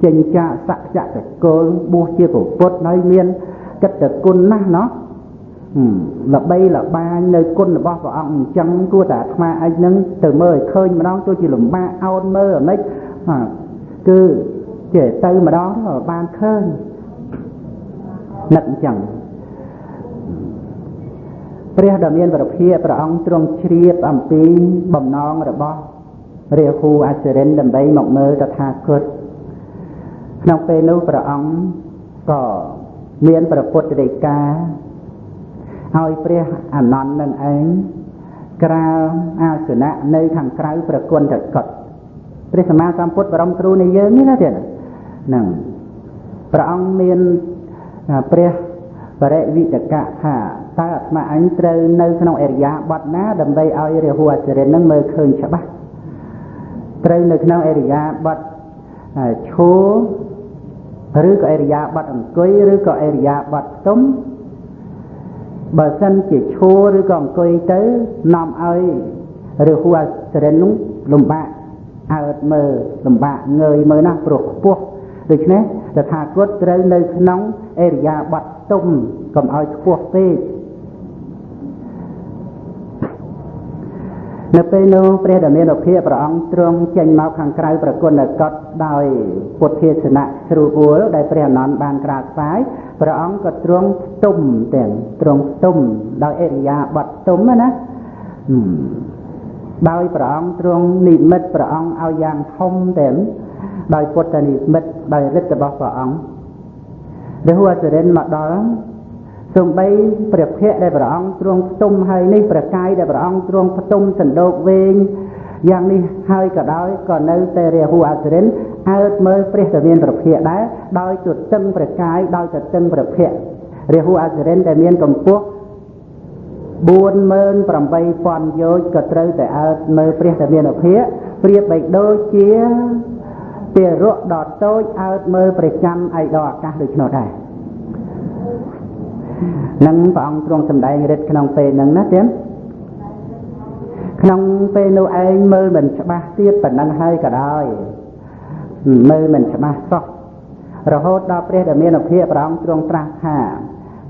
Speaker 1: ចេញចាកសក្យតកុលបួសជាពុទ្ធហើយមានកិត្តិគុណណាស់ណោះល្បីល្បាញនៅគុណរបស់ព្រះអង្គអញ្ចឹងគួរតែអាត្មាឯងនឹងទៅមើលឲ្យឃើញម្ដងទោះជាលំបាកអោនមើលអ្មេចគឺចេះទៅម្ដងទៅបានឃើញនឹកអញ្ចឹងព្រះដ៏មានព្រះភិក្ខព្រះអង្គទ្រង់ជ្រាបអំពីបំណងរបស់រាហូអសុរិនដើម្បីមកមើលតថាគតក្នុងពេលនោះព្រះអង្គក៏មានព្រះពុទ្ធដីកាឲ្យព្រះអានន្ទនឹងឯងក្រាលអាសនៈនៅខាងក្រៅប្រគុណតកតព្រះសម្មាសម្ពុទ្ធបរមគ្រូនៃយើងនេះណាទៀតហ្នឹងព្រះអង្គមានព្រះបរិវិតកៈថាតើអាត្មាអញត្រូវនៅក្នុងអរិយាបថណាដើម្បីឲ្យរាហូអសុរិននឹងមើលឃើញច្បាស់ត្រូវនៅក្នុងអរិយាបថឈរឬក៏អរិយាបថអង្គុយឬក៏អរិយាបថផ្ទុំបើសិនជាឈរឬក៏អង្គុយទៅនាំឲ្យរាហូអសុរិននោះលំបាកអើតមើលលំបាកងើយមើលណាស់ព្រោះខ្ពស់ដូច្នេះតថាគតត្រូវនៅក្នុងអរិយាបថផ្ទុំកុំឲ្យខ្ពស់ពេកនៅពេលនោះព្រះដ៏មានពភាកព្រះអង្គទ្រង់ចេញមកខាងក្រៅប្រគុណកតដោយពុទ្ធទេសនៈស្រួលបួលដែលព្រះអនន្តបានក្រាបថ្វាយព្រះអង្គក៏ទ្រង់ផ្ទុំទាំងទ្រង់ផ្ទុំដោយអរិយាបថផ្ទុំណាដោយព្រះអង្គទ្រង់និមិត្តព្រះអង្គឲ្យយ៉ាងធំទាំងដោយពុទ្ធនិមិត្តដោយឫទ្ធិរបស់ព្រះអង្គរាហូអសុរិនមកដល់សូម្បីព្រះភ័ក្ត្រដែលព្រះអង្គទ្រង់ផ្ទុំហើយនេះព្រះកាយដែលព្រះអង្គទ្រង់ផ្ទុំសណ្ដោកវែងយ៉ាងនេះហើយក៏ដោយក៏នៅតែរាហូអសុរិនអើតមើលព្រះដែលមានព្រះភ័ក្ត្រដែរដោយទទឹងព្រះកាយដោយទទឹងព្រះភ័ក្ត្ររាហូអសុរិនដែលមានកម្ពស់ 48,000 យោជន៍ក៏ត្រូវតែអើតមើលព្រះដែលមានអភិប្រៀបបីដូចជាទារកដ៏តូចអើតមើលព្រះច័ន្ទឯកអាកាសដូច្នោះដែរនឹងព្រះអង្គទ្រង់សម្ដែងរិទ្ធក្នុងពេលហ្នឹងណាទៀតក្នុងពេលនោះឯងមើលមិនច្បាស់ទៀតប៉ុណ្ណឹងហើយក៏ដោយមើលមិនច្បាស់សោះរហូតដល់ព្រះដែលមានអភិព្រះអង្គទ្រង់ត្រាស់ថា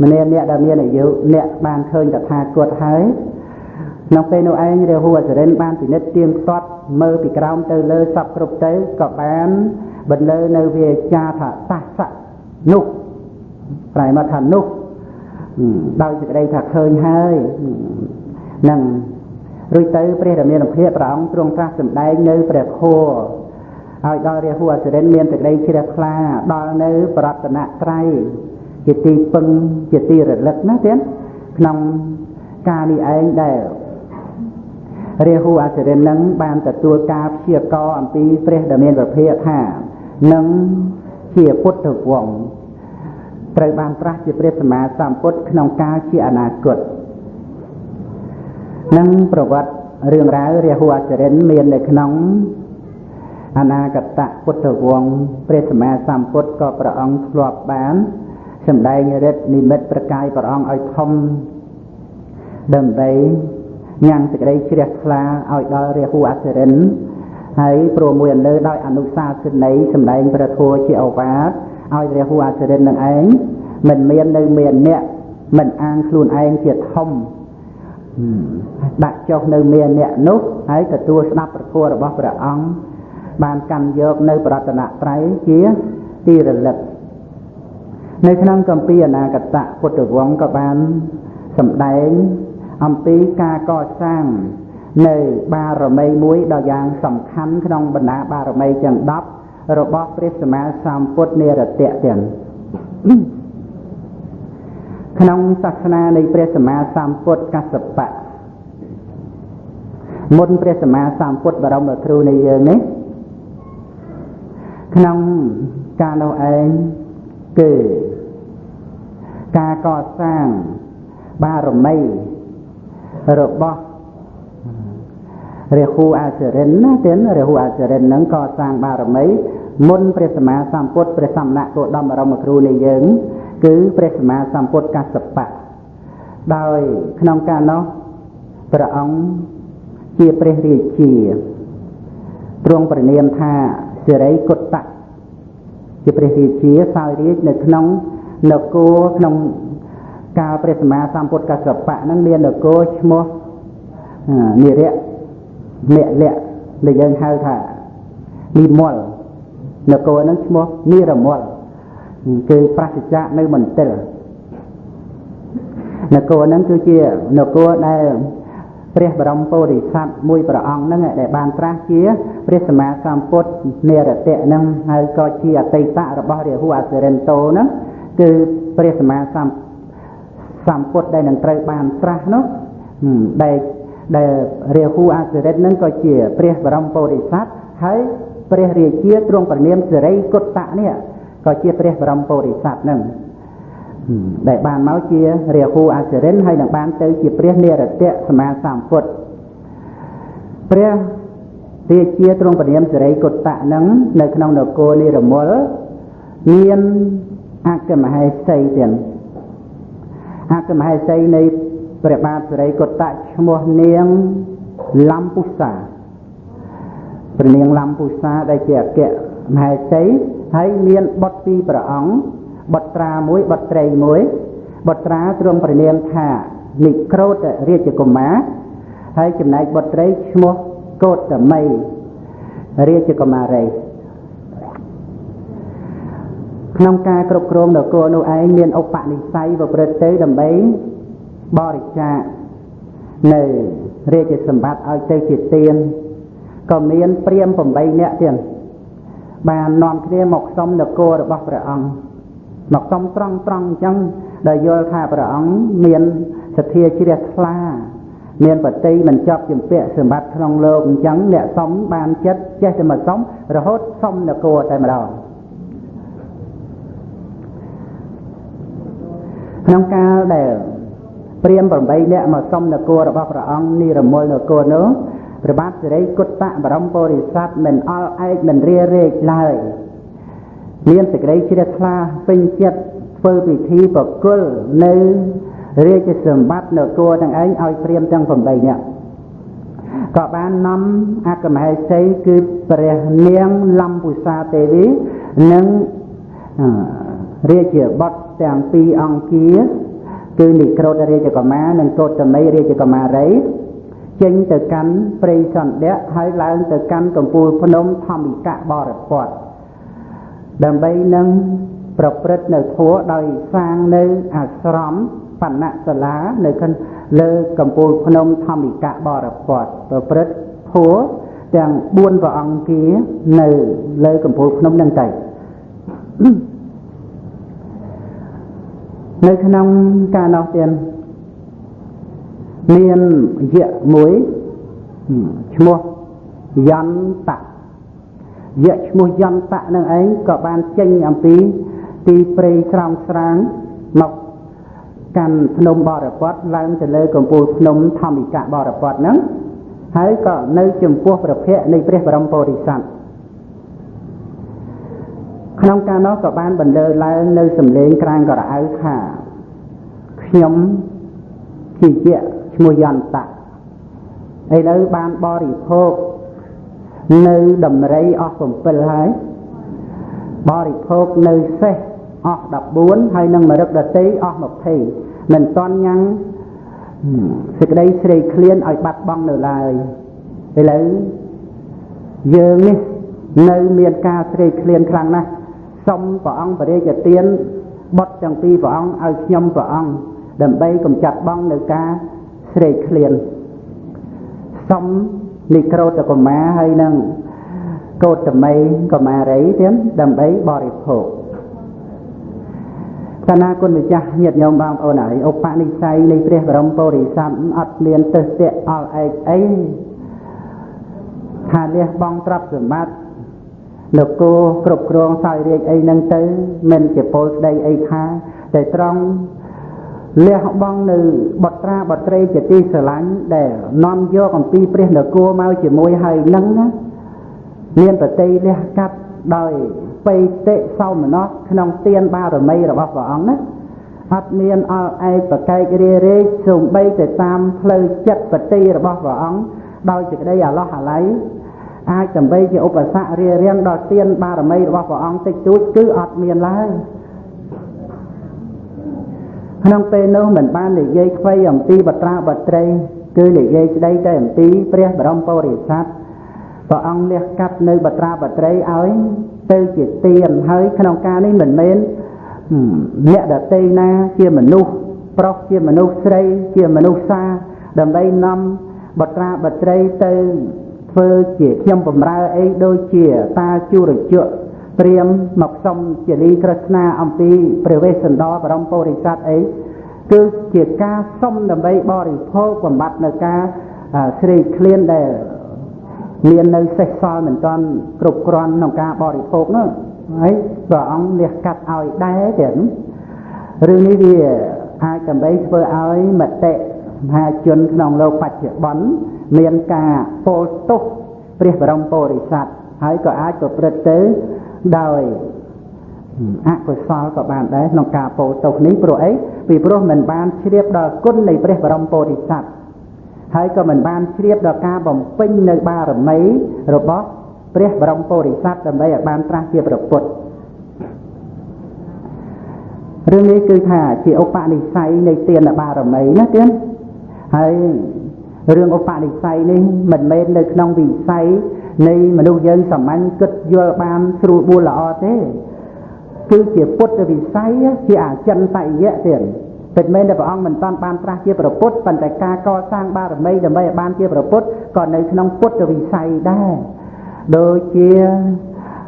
Speaker 1: ម្នាក់អ្នកដែលមានអាយុអ្នកបានឃើញតថាគតហើយក្នុងពេលនោះឯងរាហូអសុរិនបានពិនិត្យទៀងទាត់មើលពីក្រោមទៅលើសពគ្រប់ទៅក៏បានបន្លឺនៅវាចាថាតាសៈនោះប្រែមកថានោះដោយសេចក្តីថាឃើញហើយនឹងរួចទៅព្រះរាមាភិព្រះអង្គទ្រង់ត្រាស់សម្ដែងនៅព្រះធម៌ឲ្យដល់រាហូអសុរិនមានសេចក្តីជ្រះថ្លាដល់នៅបរតនត្រ័យជាទីពឹងជាទីរលឹកណាទៀតក្នុងការនេះឯងដែលរាហូអសុរិននឹងបានទទួលការព្យាករអំពីព្រះដែលមានព្រះភិក្ខថានឹងជាពុទ្ធវង្សត្រូវបានត្រាស់ជាព្រះសម្មាសម្ពុទ្ធក្នុងកាលជាអនាគតនឹងប្រវត្តិរឿងរ៉ាវរាហូអសុរិនមាននៅក្នុងអនាគតពុទ្ធវង្សព្រះសម្មាសម្ពុទ្ធក៏ព្រះអង្គធ្លាប់បានសម្ដែងឫទ្ធិនិមិត្តប្រកាយព្រះអង្គឲ្យធំដើម្បីញ៉ាំងសេចក្តីជ្រះថ្លាឲ្យដល់រាហូអសុរិនហើយព្រមមួយអន្លើដោយអនុសាសនីសម្ដែងព្រះធម៌ជាឱវាទឲ្យរាហូអសុរិននឹងឯងមិនមាននៅមានអ្នកមិនអាងខ្លួនឯងជាធំដាក់ចុះនៅមានអ្នកនោះហើយទទួលស្ដាប់ព្រះធម៌របស់ព្រះអង្គបានកាន់យកនៅបរតនត្រ័យជាទីរលឹកនៅក្នុងគម្ពីរអនាគតពុទ្ធវង្សក៏បានសម្ដែងអំពីការកសាងនៅបារមីមួយដ៏យ៉ាងសំខាន់ក្នុងបណ្ដាបារមីទាំង10របស់ព្រះសម្មាសម្ពុទ្ធនិរតៈទាំង ក្នុងសាសនានៃព្រះសម្មាសម្ពុទ្ធកស្សបៈមុនព្រះសម្មាសម្ពុទ្ធបរមគ្រូនៃយើងនេះក្នុងការនោះឯងគឺការកសាងបារមីរបស់រាហូអាចារ្យណាទៀតរាហូអាចារ្យនឹងកសាងបារមីមុនព្រះសម្មាសម្ពុទ្ធព្រះសមណគោតមបរមគ្រូនៃយើងគឺព្រះសម្មាសម្ពុទ្ធកស្សបៈដោយក្នុងការនោះព្រះអង្គជាព្រះរាជាទ្រង់ប្រណិនាមថាសិរីគុត្តៈជាព្រះរាជាសោយរាជនៅក្នុងនគរក្នុងកាលព្រះសម្មាសម្ពុទ្ធកស្សបៈនឹងមាននគរឈ្មោះនិរៈមលៈដែលយើងហៅថានិមលនគរនឹងឈ្មោះនិរមលគឺប្រសិទ្ធៈនៅមន្ទិលនគរនឹងគឺជានគរដែលព្រះបរមពោធិសត្វមួយព្រះអង្គហ្នឹងដែលបានត្រាស់ជាព្រះសម្មាសម្ពុទ្ធនិរតៈហ្នឹងហើយក៏ជាអតីតរបស់រាហូអសិរិន្តោហ្នឹងគឺព្រះសម្មាសម្ពុទ្ធដែលនឹងត្រូវបានត្រាស់នោះដែលរាហូអសិរិតហ្នឹងក៏ជាព្រះបរមពោធិសត្វហើយព្រះរាជាទ្រង់ប្រណិនាមសិរីគុត្តៈនេះក៏ជាព្រះបរមពោធិសត្វហ្នឹងដែលបានមកជារាហូអសិរិនហើយនឹងបានទៅជាព្រះនិរតៈសម្មាសម្ពុទ្ធព្រះរាជាទ្រង់ប្រណិនាមសិរីគុត្តៈហ្នឹងនៅក្នុងនគរនិរមលមានអគ្គមហេសីទៀតអគ្គមហេសីនៃព្រះបាទសិរីគុត្តៈឈ្មោះនាងលំពុសាព្រះនាងលំពុសាដែលជាអគ្គមហេសីហើយមានបុត្រពីរព្រះអង្គបុត្រាមួយបុត្រីមួយបុត្រាទ្រង់ប្រណិនាមថានិក្រូតរាជកុមារហើយចំណែកបុត្រីឈ្មោះកោតមីរាជកុមារីក្នុងការគ្រប់គ្រងនគរនោះឯងមានឧបនិស្ស័យប្រព្រឹត្តទៅដើម្បីបរិច្ចាគនៅរាជសម្បត្តិឲ្យទៅជាទានក៏មានព្រាហ្មណ៍8នាក់ទៀតបាននាំគ្នាមកសុំនគររបស់ព្រះអង្គមកសុំត្រង់អញ្ចឹងដែលយល់ថាព្រះអង្គមានសទ្ធាជ្រះថ្លាមានបតីមិនជាប់ជំពាក់សម្បត្តិក្នុងលោកអញ្ចឹងអ្នកសុំបានចិត្តចេះតែមកសុំរហូតសុំនគរតែម្ដងក្នុងកាលដែលព្រាហ្មណ៍8នាក់មកសុំនគររបស់ព្រះអង្គនិរមលនគរនោះព្រះបាទសិរីគុត្តៈបរមពោធិសត្វមិនអល់ឯកមិនរារែកឡើយមានសេចក្តីជ្រះថ្លាពេញចិត្តធ្វើពិធីប្រគល់នៅរាជសម្បត្តិនគរទាំងឯងឲ្យព្រាហ្មណ៍ទាំង8នាក់ក៏បាននាំអគ្គមហេសីគឺព្រះនាងលំពុសាទេវីនិងរាជបុត្រទាំងពីរអង្គាគឺនិក្រូតរាជកុមារនិងកោតមីរាជកុមារីចេញទៅកាន់ព្រៃសន្ធៈហើយឡើងទៅកាន់កំពូលភ្នំធម្មិកបរិពតដើម្បីនឹងប្រព្រឹត្តនៅធម៌ដោយសាងនៅអាស្រមបណ្ណសាលានៅលើកំពូលភ្នំធម្មិកបរិពតប្រព្រឹត្តធម៌ទាំង4ព្រះអង្គានៅលើកំពូលភ្នំនឹងទៅនៅក្នុងការនោះទៀតមានយៈមួយឈ្មោះយន្តៈយៈឈ្មោះយន្តៈនឹងឯងក៏បានចេញអំពីទីព្រៃស្រោងស្រាងមកកាន់ភ្នំបរិពតឡើងទៅលើកំពូលភ្នំធម្មិកបរិពតហ្នឹងហើយក៏នៅចំពោះព្រះភ័ក្ត្រនៃព្រះបរមពោធិសត្វក្នុងការនោះក៏បានបន្លឺឡើងនៅសំឡេងក្រាងក្រអៅថាខ្ញុំជាយៈឈ្មោះយន្តៈឥឡូវបានបរិភោគនៅដំរីអស់7ហើយបរិភោគនៅសេះអស់14ហើយនឹងមរឹកដតីអស់20មិនតន់ញ៉ាំងសេចក្តីស្រេកឃ្លានឲ្យបាត់បង់នៅឡើយឥឡូវយើងនេះនៅមានការស្រេកឃ្លានខ្លាំងណាស់សូមព្រះអង្គបរិយាទានបុត្រទាំងពីរព្រះអង្គឲ្យខ្ញុំព្រះអង្គដើម្បីកម្ចាត់បងនៅការស្រេកឃ្លានសូមនិក្រូតកុមារហើយនឹងកោតមីកុមារីទៀតដើម្បីបរិភោគ កាលណាគុណម្ចាស់ញាតិញោមបងប្អូនហើយឧបនិស្ស័យនៃព្រះបរមពុរិស័ទអត់មានទិសៈអល់ឯកអីថាលះបង់ទ្រព្យសម្បត្តិនគរគ្រប់គ្រងសោយរាជអីហ្នឹងទៅមិនជាពលស្ដីអីថាតែត្រង់លះបង់នៅបុត្រាបុត្រីជាទីស្រឡាញ់ដែលនាំយកអំពីព្រះនគរមកជាមួយហើយហ្នឹងណាមានប្រតិលះកាត់ដោយបេតិសោមនស្សក្នុងទានបារមីរបស់ព្រះអង្គណាអត់មានអល់ឯកប្រកែករារែកសូម្បីតែតាមផ្លូវចិត្តបតិរបស់ព្រះអង្គដោយសេចក្តីអាឡោះអាល័យអាចដើម្បីជាឧបសគ្គរារាំងដល់ទានបារមីរបស់ព្រះអង្គតិចតួចគឺអត់មានឡើយក្នុងពេលនោះមិនបាននិយាយខ្វៃអំពីបត្រាបត្រីគឺនិយាយស្ដីតែអំពីព្រះបរមពុរិស័ទព្រះអង្គលះកាត់នៅបត្រាបត្រីឲ្យទៅជាទានហើយក្នុងការនេះមិនមែនអ្នកដទៃណាជាមនុស្សប្រុសជាមនុស្សស្រីជាមនុស្សសាដើម្បីនាំបត្រាបត្រីទៅធ្វើជាខ្ញុំបំរើអីដូចជាតាជុរជក់ព្រាមមកសុំជាលីក្រស្នាអំពីព្រះវេស្សន្តរបរមពុរិស័ទអីគឺជាការសុំដើម្បីបរិភោគបំបត្តិនៅការស្រេកឃ្លានដែលមាននៅសេះសល់មិនទាន់គ្រប់គ្រាន់ក្នុងការបរិភោគនោះហើយព្រះអង្គលះកាត់ឲ្យដែរទៀតរឿងនេះវាអាចដើម្បីធ្វើឲ្យមតិមហាជនក្នុងលោកបច្ចុប្បន្នមានការពោលទោសព្រះបរមពុរិស័ទហើយក៏អាចប្រព្រឹត្តទៅដោយអកុសលក៏បានដែរក្នុងការពោលទោសនេះព្រោះអីពីព្រោះមិនបានជ្រាបដល់គុណនៃព្រះបរមពុរិស័ទហើយក៏មិនបានជ្រាបដល់ការបំពេញនៅបារមីរបស់ព្រះបរមពុរិស័ទដើម្បីឲ្យបានត្រាស់ជាព្រះពុទ្ធរឿងនេះគឺថាជាឧបនិស្ស័យនៃទានបារមីណាទៀតហើយរឿងឧបនិស្ស័យនេះមិនមែននៅក្នុងវិស័យនៃមនុស្សយើងសាមញ្ញគិតយល់បានស្រួលបួលល្អទេគឺជាពុទ្ធវិស័យជាអចិន្តិយៈទៀតពិតមែនតែព្រះអង្គមិនតាន់បានត្រាស់ជាព្រះពុទ្ធប៉ុន្តែការកសាងបារមីដើម្បីឲ្យបានជាព្រះពុទ្ធក៏នៅក្នុងពុទ្ធវិស័យដែរដូចជា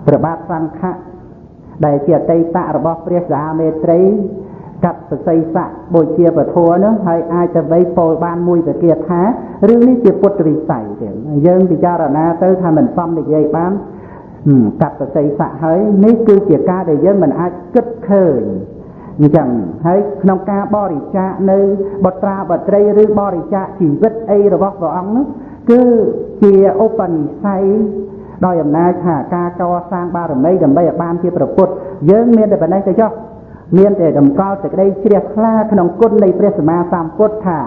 Speaker 1: ព្រះបាទសង្ឃៈដែលជាអតីតរបស់ព្រះសាមេត្រីកាត់សសីស័កបូជាពធនោះហើយអាចដើម្បីពោលបានមួយវិគាថារឿងនេះជាពុទ្ធវិស័យទៀតយើងពិចារណាទៅថាមិនសមនិយាយបានកាត់សសីស័កហើយនេះគឺជាការដែលយើងមិនអាចគិតឃើញអញ្ចឹងហើយក្នុងការបរិច្ចាគនៅបុត្រាបត្រីឬបរិច្ចាគជីវិតអីរបស់ព្រះអង្គនោះគឺជាឧបនិស្ស័យដោយអំណាចថាការកសាងបារមីដើម្បីឲ្យបានជាព្រះពុទ្ធយើងមានតែប៉ុណ្ណេះទៅចុះមានតែតម្កល់សេចក្តីជ្រះថ្លាក្នុងគុណនៃព្រះសម្មាសម្ពុទ្ធថា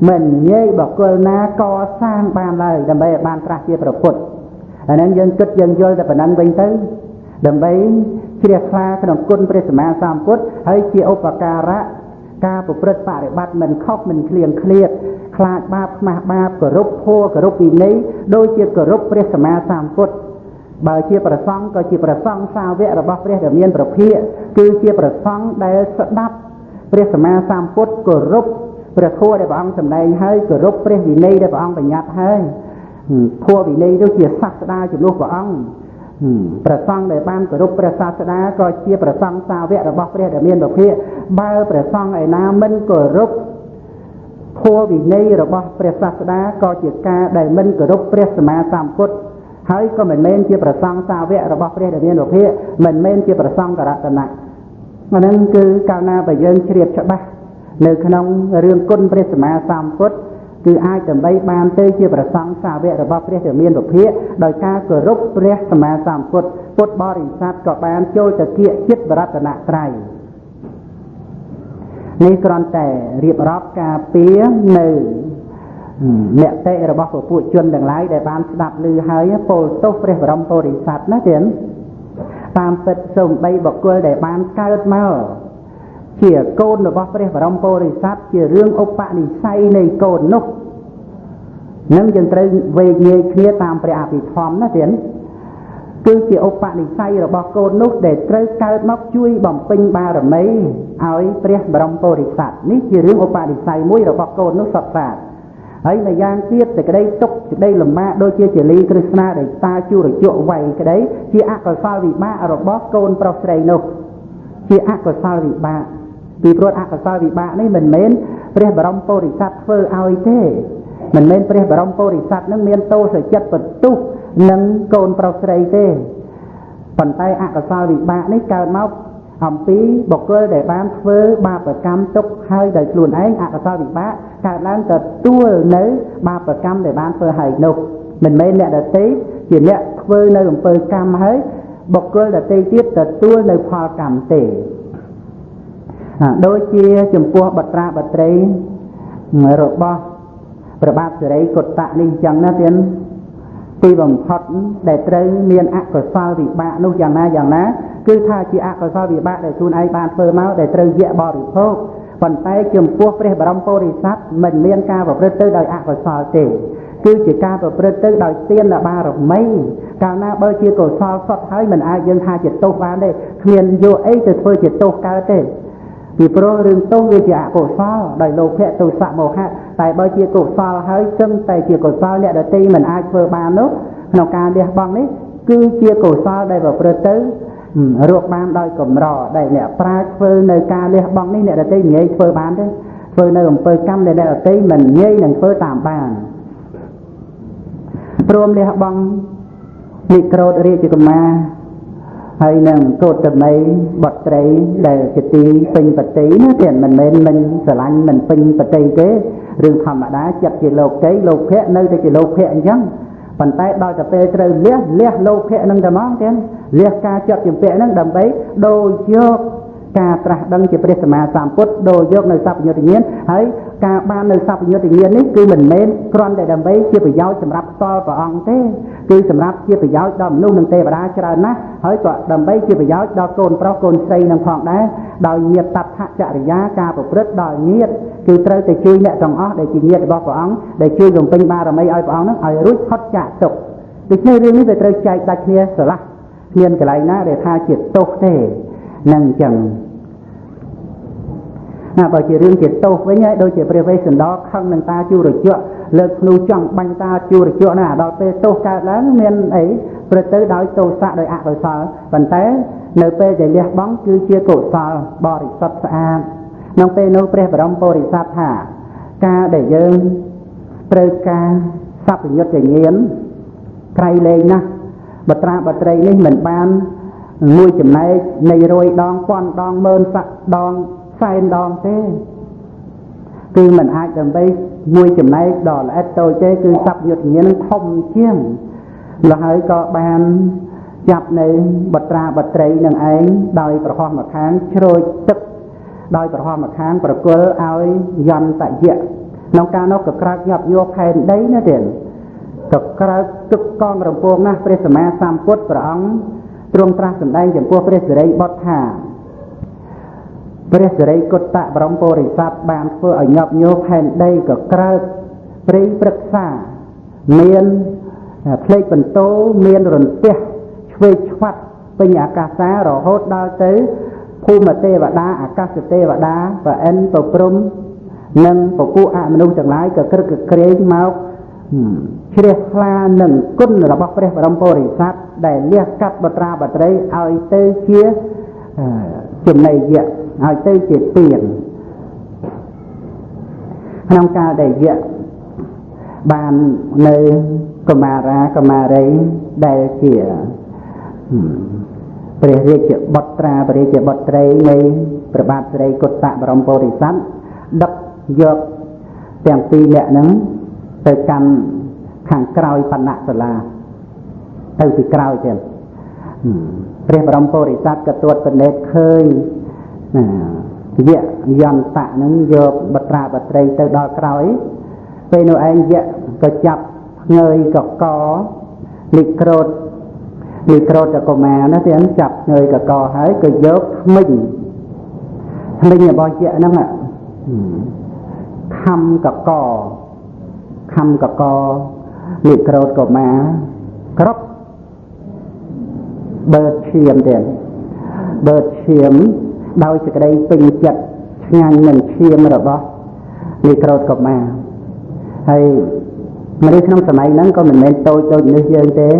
Speaker 1: មិនងាយបកគលណាកសាងបានឡើយដើម្បីឲ្យបានត្រាស់ជាព្រះពុទ្ធអាហ្នឹងយើងគិតយើងយល់តែប៉ុណ្ណឹងវិញទៅដើម្បីជ្រះថ្លាក្នុងគុណព្រះសម្មាសម្ពុទ្ធហើយជាឧបការៈការប្រព្រឹត្តបរិបត្តិមិនខុសមិនឃ្លៀងឃ្លាតខ្លាចបាបខ្មាស់បាបគោរពធម៌គោរពវិន័យដូចជាគោរពព្រះសម្មាសម្ពុទ្ធបើជាព្រះសង្ឃក៏ជាព្រះសង្ឃសាវករបស់ព្រះដែលមានប្រភាកគឺជាព្រះសង្ឃដែលស្ដាប់ព្រះសម្មាសម្ពុទ្ធគោរពព្រះធម៌ដែលព្រះអង្គសម្ដែងហើយគោរពព្រះវិន័យដែលព្រះអង្គបញ្ញត្តិហើយធម៌វិន័យនោះជាសាស្តាជំនួសព្រះអង្គព្រះសង្ឃដែលបានគោរពព្រះសាស្តាក៏ជាព្រះសង្ឃសាវករបស់ព្រះដែលមានប្រភាកបើព្រះសង្ឃឯណាមិនគោរពធម៌វិន័យរបស់ព្រះសាស្តាក៏ជាការដែលមិនគោរពព្រះសម្មាសម្ពុទ្ធហើយក៏មិនមែនជាព្រះសង្ឃសាវករបស់ព្រះដែលមានប្រភាកមិនមែនជាព្រះសង្ឃករតនៈអាហ្នឹងគឺកាលណាបើយើងជ្រាបច្បាស់នៅក្នុងរឿងគុណព្រះសម្មាសម្ពុទ្ធគឺអាចដើម្បីបានទៅជាព្រះសង្ឃសាវករបស់ព្រះដែលមានប្រភាកដោយការគោរពព្រះសម្មាសម្ពុទ្ធពុទ្ធបរិស័ទក៏បានចូលទៅគៀកចិត្តបរតនត្រ័យនេះគ្រាន់តែរៀបរាប់ការពារនៅអ្នកតេរបស់ពួកជនទាំងឡាយដែលបានស្ដាប់ឮហើយពោលទោសព្រះបរមពុរិស័ទណាទៀតតាមពិតសូម្បីបុគ្គលដែលបានកើតមកជាកូនរបស់ព្រះបរមពុរិស័ទជារឿងឧបនិស្ស័យនៃកូននោះនឹងយើងត្រូវវេញែកគ្នាតាមព្រះអភិធម្មណាទៀតគឺជាឧបនិស្ស័យរបស់កូននោះដែលត្រូវកើតមកជួយបំពេញបារមីឲ្យព្រះបរមពុរិស័ទនេះជារឿងឧបនិស្ស័យមួយរបស់កូននោះសុទ្ធសាធហើយម្យ៉ាងទៀតសេចក្តីទុក្ខសេចក្តីលំបាកដូចជាជាលីក្រឹស្នាដែលតាជុរជក់វាយក្តីជាអកុសលវិបាករបស់កូនប្រុសស្រីនោះជាអកុសលវិបាក ពីព្រោះអកុសលវិបាកនេះមិនមែនព្រះបរមពុរិស័ទធ្វើឲ្យទេមិនមែនព្រះបរមពុរិស័ទនឹងមានទោសចិត្តបន្ទុះនឹងកូនប្រុសស្រីទេប៉ុន្តែអកុសលវិបាកនេះកើតមកអំពីបុគ្គលដែលបានធ្វើបាបកម្មទុកហើយដោយខ្លួនឯងអកុសលវិបាកកើតឡើងទទួលនៅបាបកម្មដែលបានធ្វើឲ្យនោះមិនមែនអ្នកដទៃជាអ្នកធ្វើនៅអំពើកម្មហើយបុគ្គលដទៃទៀតទទួលនៅផលកម្មទេដូចជាចំពោះបត្រាបត្រីរបស់ព្រះបាទសិរីកុត្តៈនេះអញ្ចឹងណាទៀតទីបំផុតដែលត្រូវមានអកុសលវិបាកនោះយ៉ាងណាគឺថាជាអកុសលវិបាកដែលខ្លួនឯងបានធ្វើមកដែលត្រូវយៈបរិភោគប៉ុន្តែចំពោះព្រះបរមពុរិស័ទមិនមានការប្រព្រឹត្តទៅដោយអកុសលទេគឺជាការប្រព្រឹត្តទៅដោយទានបារមីកាលណាបើជាកុសលសុទ្ធហើយមិនអាចយើងថាជាទោសបានទេគ្មានយកអីទៅធ្វើជាទោសកើតទេពីព្រោះរឿងទោសវាជាអកុសលដោយលោភៈទោសៈមោហៈតែបើជាកុសលហើយចឹងតែជាកុសលអ្នកដទៃមិនអាចធ្វើបាននោះក្នុងការលះបង់នេះគឺជាកុសលដែលប្រព្រឹត្តទៅរកបានដោយកម្រដែលអ្នកប្រាជ្ញធ្វើនៅការលះបង់នេះអ្នកដទៃងាយធ្វើបានទេធ្វើនៅអំពើកម្មដែលអ្នកដទៃមិនងាយនឹងធ្វើតាមបានព្រមលះបង់និក្រោធរាជកុមារហើយនឹងកោតមីបុត្រីដែលជាទីពេញបតីណាទៀតមិនមែនមិនស្រឡាញ់មិនពេញបតីទេរឿងធម្មតាចិត្តជាលោកីលោកភៈនៅតែជាលោកភៈអញ្ចឹងប៉ុន្តែដល់តែពេលត្រូវលះលោកភៈនឹងតែមកទៀតលះការចិត្តជំពាក់នឹងដើម្បីដូរយកការត្រាស់ដឹងជាព្រះសម្មាសម្ពុទ្ធដូរយកនៅសព្វញ្ញុតញ្ញាណហើយការបាននៅសព្វញ្ញុតញ្ញាណនេះគឺមិនមែនគ្រាន់តែដើម្បីជាប្រយោជន៍សម្រាប់ផ្ទាល់ព្រះអង្គទេគឺសម្រាប់ជាប្រយោជន៍ដល់មនុស្សនិងទេវតាច្រើនណាស់ហើយក៏ដើម្បីជាប្រយោជន៍ដល់កូនប្រុសកូនស្រីនឹងផងដែរដោយញាតិតថចរិយាការប្រព្រឹត្តដល់ញាតិគឺត្រូវតែជួយអ្នកទាំងអស់ដែលជាញាតិរបស់ព្រះអង្គដែលជួយបំពេញបារមីឲ្យព្រះអង្គនឹងឲ្យរួចផុតចាកទុក្ខដូច្នេះរឿងនេះវាត្រូវចែកដាច់គ្នាស្រឡះគ្មានកន្លែងណាដែលថាជាទោសទេនឹងអញ្ចឹងបើជារឿងជាទោសវិញហើយដូចជាព្រះវេស្សន្តរខឹងនឹងតាជូរជក់លើកធ្នូចង់បាញ់តាជូរជក់ណាដល់ពេលទោសកើតឡើងមានអីព្រឹត្តទៅដោយទោសៈដោយអកុសលប៉ុន្តែនៅពេលដែលលះបង់គឺជាកុសលបរិសុទ្ធស្អាតក្នុងពេលនោះព្រះបរមពុរិស័ទថាការដែលយើងត្រូវការសព្វញ្ញុតញ្ញាណក្រៃលែងណាស់បត្រាបត្រីនេះមិនបានមួយចំណែកនៃ100ដង1000ដង10000ដងសែនដងទេគឺមិនអាចដើម្បីមួយចំណែកដល់ល្អិតតូចទេគឺសព្វយុទ្ធញ្ញាណធំជាងលហើយក៏បានចាប់នៅបត្រាបត្រីនឹងឯងដោយប្រហោះម្ខាងជ្រោចទឹកដោយប្រហោះម្ខាងប្រគល់ឲ្យយន្តយៈក្នុងការនោះក៏ក្រើកញាប់ញ័រផែនដីណាទៀតក៏ក្រើកទឹកកងរំពងណាស់ព្រះសម្មាសម្ពុទ្ធព្រះអង្គទ្រង់ត្រាស់សម្ដែងចំពោះព្រះសិរីបុត្រថាព្រះសិរីកុត្តៈបរមពុរិស័ទបានធ្វើឲ្យញាប់ញ័រផែនដីក៏ក្រើកព្រៃព្រឹក្សាមានផ្លេកបន្ទោមានរន្ទះឆ្វេងឆ្វាត់ពេញអាកាសារហូតដល់ទៅភូមិទេវតាអាកាសទេវតាប្រអិនប្រព្រំនិងពពួកអមនុស្សទាំងឡាយក៏ក្រឹកក្រែងមកជ្រះថ្លានឹងគុណរបស់ព្រះបរមពុរិស័ទដែលលះកាត់បត្រាបត្រីឲ្យទៅជាចំណីយៈឲ្យទៅជាទានក្នុងកាលដែលយៈបាននៅកុមារាកុមារីដែលជាព្រះរាជបុត្រាព្រះរាជបុត្រីនៃព្រះបាទសិរីកុត្តៈបរមពុរិស័ទដឹកយកទាំងពីរនាក់ហ្នឹងទៅកាន់ខាងក្រោយបណ្ណសាលាទៅពីក្រោយទៀតព្រះបរមពុរិស័ទក៏ទួតពិនិត្យឃើញយៈយន្តៈហ្នឹងយកបត្រាបត្រីទៅដល់ក្រោយពេលនោះឯងយៈក៏ចាប់ងើយកកលិក្រោតកុមារណាទៀតចាប់ងើយកកហើយក៏យកថ្មិញរបស់យៈហ្នឹងខំកកលិក្រោតកុមារគ្រប់បើឈាមទៀតបើឈាមដោយសេចក្តីពេញចិត្តឆ្ងាញ់នឹងឈាមរបស់លិក្រោតកុមារហើយមនុស្សក្នុងសម័យហ្នឹងក៏មិនមែនតូចដូចនេះយើងទេ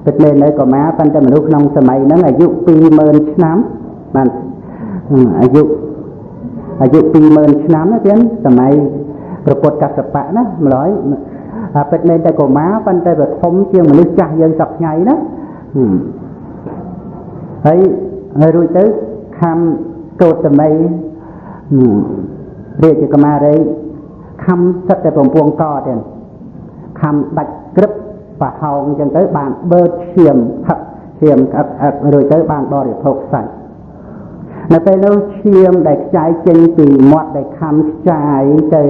Speaker 1: ពិតមែននៅកុមារប៉ុន្តែមនុស្សក្នុងសម័យហ្នឹងអាយុ20000ឆ្នាំបានអាយុ អាយុ20000ឆ្នាំណាទៀតសម័យប្រពុតកសបៈណាម្ល៉េះពិតមែនតែកុមារប៉ុន្តែវាធំជាងមនុស្សចាស់យើងសប្ថ្ងៃណាហើយរួចទៅខំកោតតមីរាជកុមារីខំសិតតែបំពងកទៀតខំដាច់ក្រឹបប្រហោងអញ្ចឹងទៅបានបឺតឈាមផឹកឈាមអឹករួចទៅបានបរិភោគសាច់នៅពេលនោះឈាមដែលខ្ចាយចេញពីមាត់ដែលខំខ្ចាយទៅ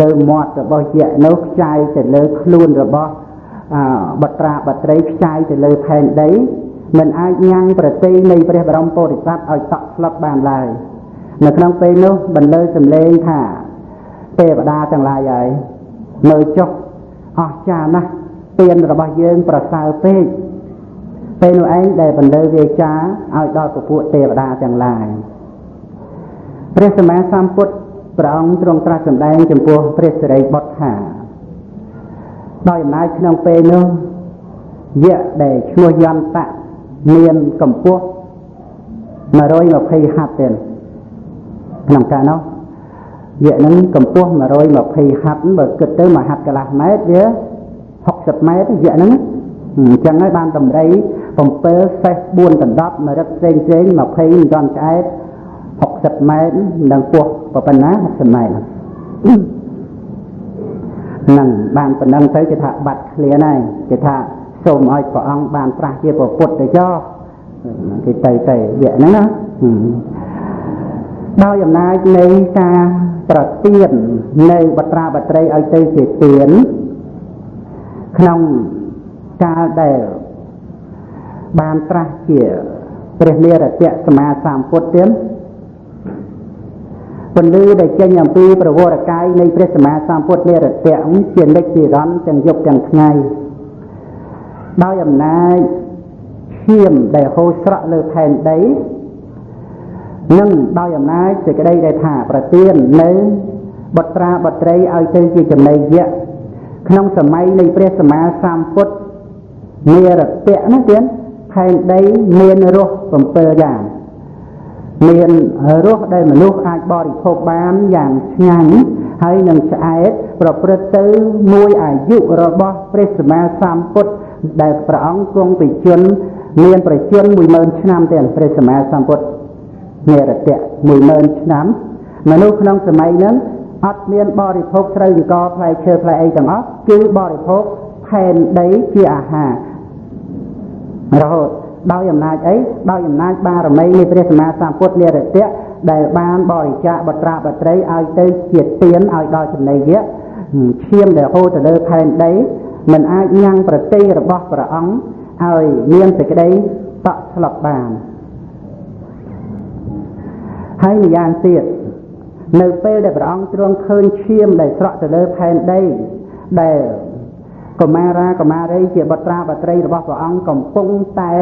Speaker 1: លើមាត់របស់យក្សនោះខ្ចាយទៅលើខ្លួនរបស់បត្រាបត្រីខ្ចាយទៅលើផែនដីមិនអាចញ៉ាំងប្រតិនៃព្រះបរមពុទ្ធសាសនាឲ្យតក់ស្លុតបានឡើយនៅក្នុងពេលនោះបន្លឺសំឡេងថាទេវតាទាំងឡាយហើយមើលចុះអស្ចារ្យណាស់ទានរបស់យើងប្រសើរពេកពេលនោះឯងដែលបន្លឺវាចាឲ្យដល់ពពួកទេវតាទាំងឡាយព្រះសម្មាសម្ពុទ្ធព្រះអង្គទ្រង់ត្រាស់សម្ដែងចំពោះព្រះសិរីបុត្រថាដោយអំណាចក្នុងពេលនោះយក្សដែលឈ្មោះយន្តៈមានកម្ពស់120ហត្ថទៀតក្នុងកាលនោះយក្សនឹងកម្ពស់120ហត្ថបើគិតទៅ1ហត្ថកន្លះម៉ែត្រវា60ម៉ែត្រយក្សហ្នឹងអញ្ចឹងហើយបានតម្រៃ7សេះ4ដណ្ដប់មរិតផ្សេង20មិនទាន់ឆ្អែត60ម៉ែត្រនឹងពោះប៉ុណ្ណា60ម៉ែត្រហ្នឹងបានប៉ុណ្ណឹងទៅគេថាបាត់ឃ្លានហើយគេថាសូមឲ្យព្រះអង្គបានប្រាស់ជាពុទ្ធទៅចោគេទៅយក្សហ្នឹងណាដោយអំណាចនៃការប្រទាននៅបត្រាបត្រីឲ្យទៅជាទានក្នុងកាលដែលបានត្រាស់ជាព្រះនិរតៈសម្មាសម្ពុទ្ធទៀតពន្លឺដែលចេញអំពីប្រវត្តិកាយនៃព្រះសម្មាសម្ពុទ្ធនិរតៈជានិច្ចនិរន្តរ៍ទាំងយប់ទាំងថ្ងៃដោយអំណាចឈាមដែលហូរស្រក់លើផែនដីនិងដោយអំណាចសេចក្តីដែលថាប្រទាននៅបុត្រាបុត្រីឲ្យទៅជាចំណីយក្សក្នុងសម័យនៃព្រះសម្មាសម្ពុទ្ធនិរតៈណាទៀតផែនដីមានរស7យ៉ាងមានរសដែលមនុស្សអាចបរិភោគបានយ៉ាងឆ្ងាញ់ហើយនឹងឆ្អែតប្រព្រឹត្តទៅមួយអាយុរបស់ព្រះសម្មាសម្ពុទ្ធដែលព្រះអង្គគង់ពីជនមានប្រជជន10000ឆ្នាំទៀតព្រះសម្មាសម្ពុទ្ធនិរតៈ10000ឆ្នាំមនុស្សក្នុងសម័យហ្នឹងអត់មានបរិភោគស្រូវចង្កផ្លែឈើផ្លែអីទាំងអស់គឺបរិភោគផែនដីជាអាហាររហូតដោយអំណាចអីដោយអំណាចបារមីនៃព្រះសម្មាសម្ពុទ្ធនិរតៈដែលបានបរិច្ចាគបុត្រាបុត្រីឲ្យទៅជាទានឲ្យដល់ចំណីយក្សឈាមដែលហូរទៅលើផែនដីមិនអាចញ៉ាំងប្រតិរបស់ព្រះអង្គឲ្យមានសេចក្តីតក់ស្លុតបានហើយម្យ៉ាងទៀតនៅពេលដែលព្រះអង្គទ្រង់ឃើញឈាមដែលស្រក់ទៅលើផែនដីដែលកុមារាកុមារីជាបុត្រាបុត្រីរបស់ព្រះអង្គកំពុងតែ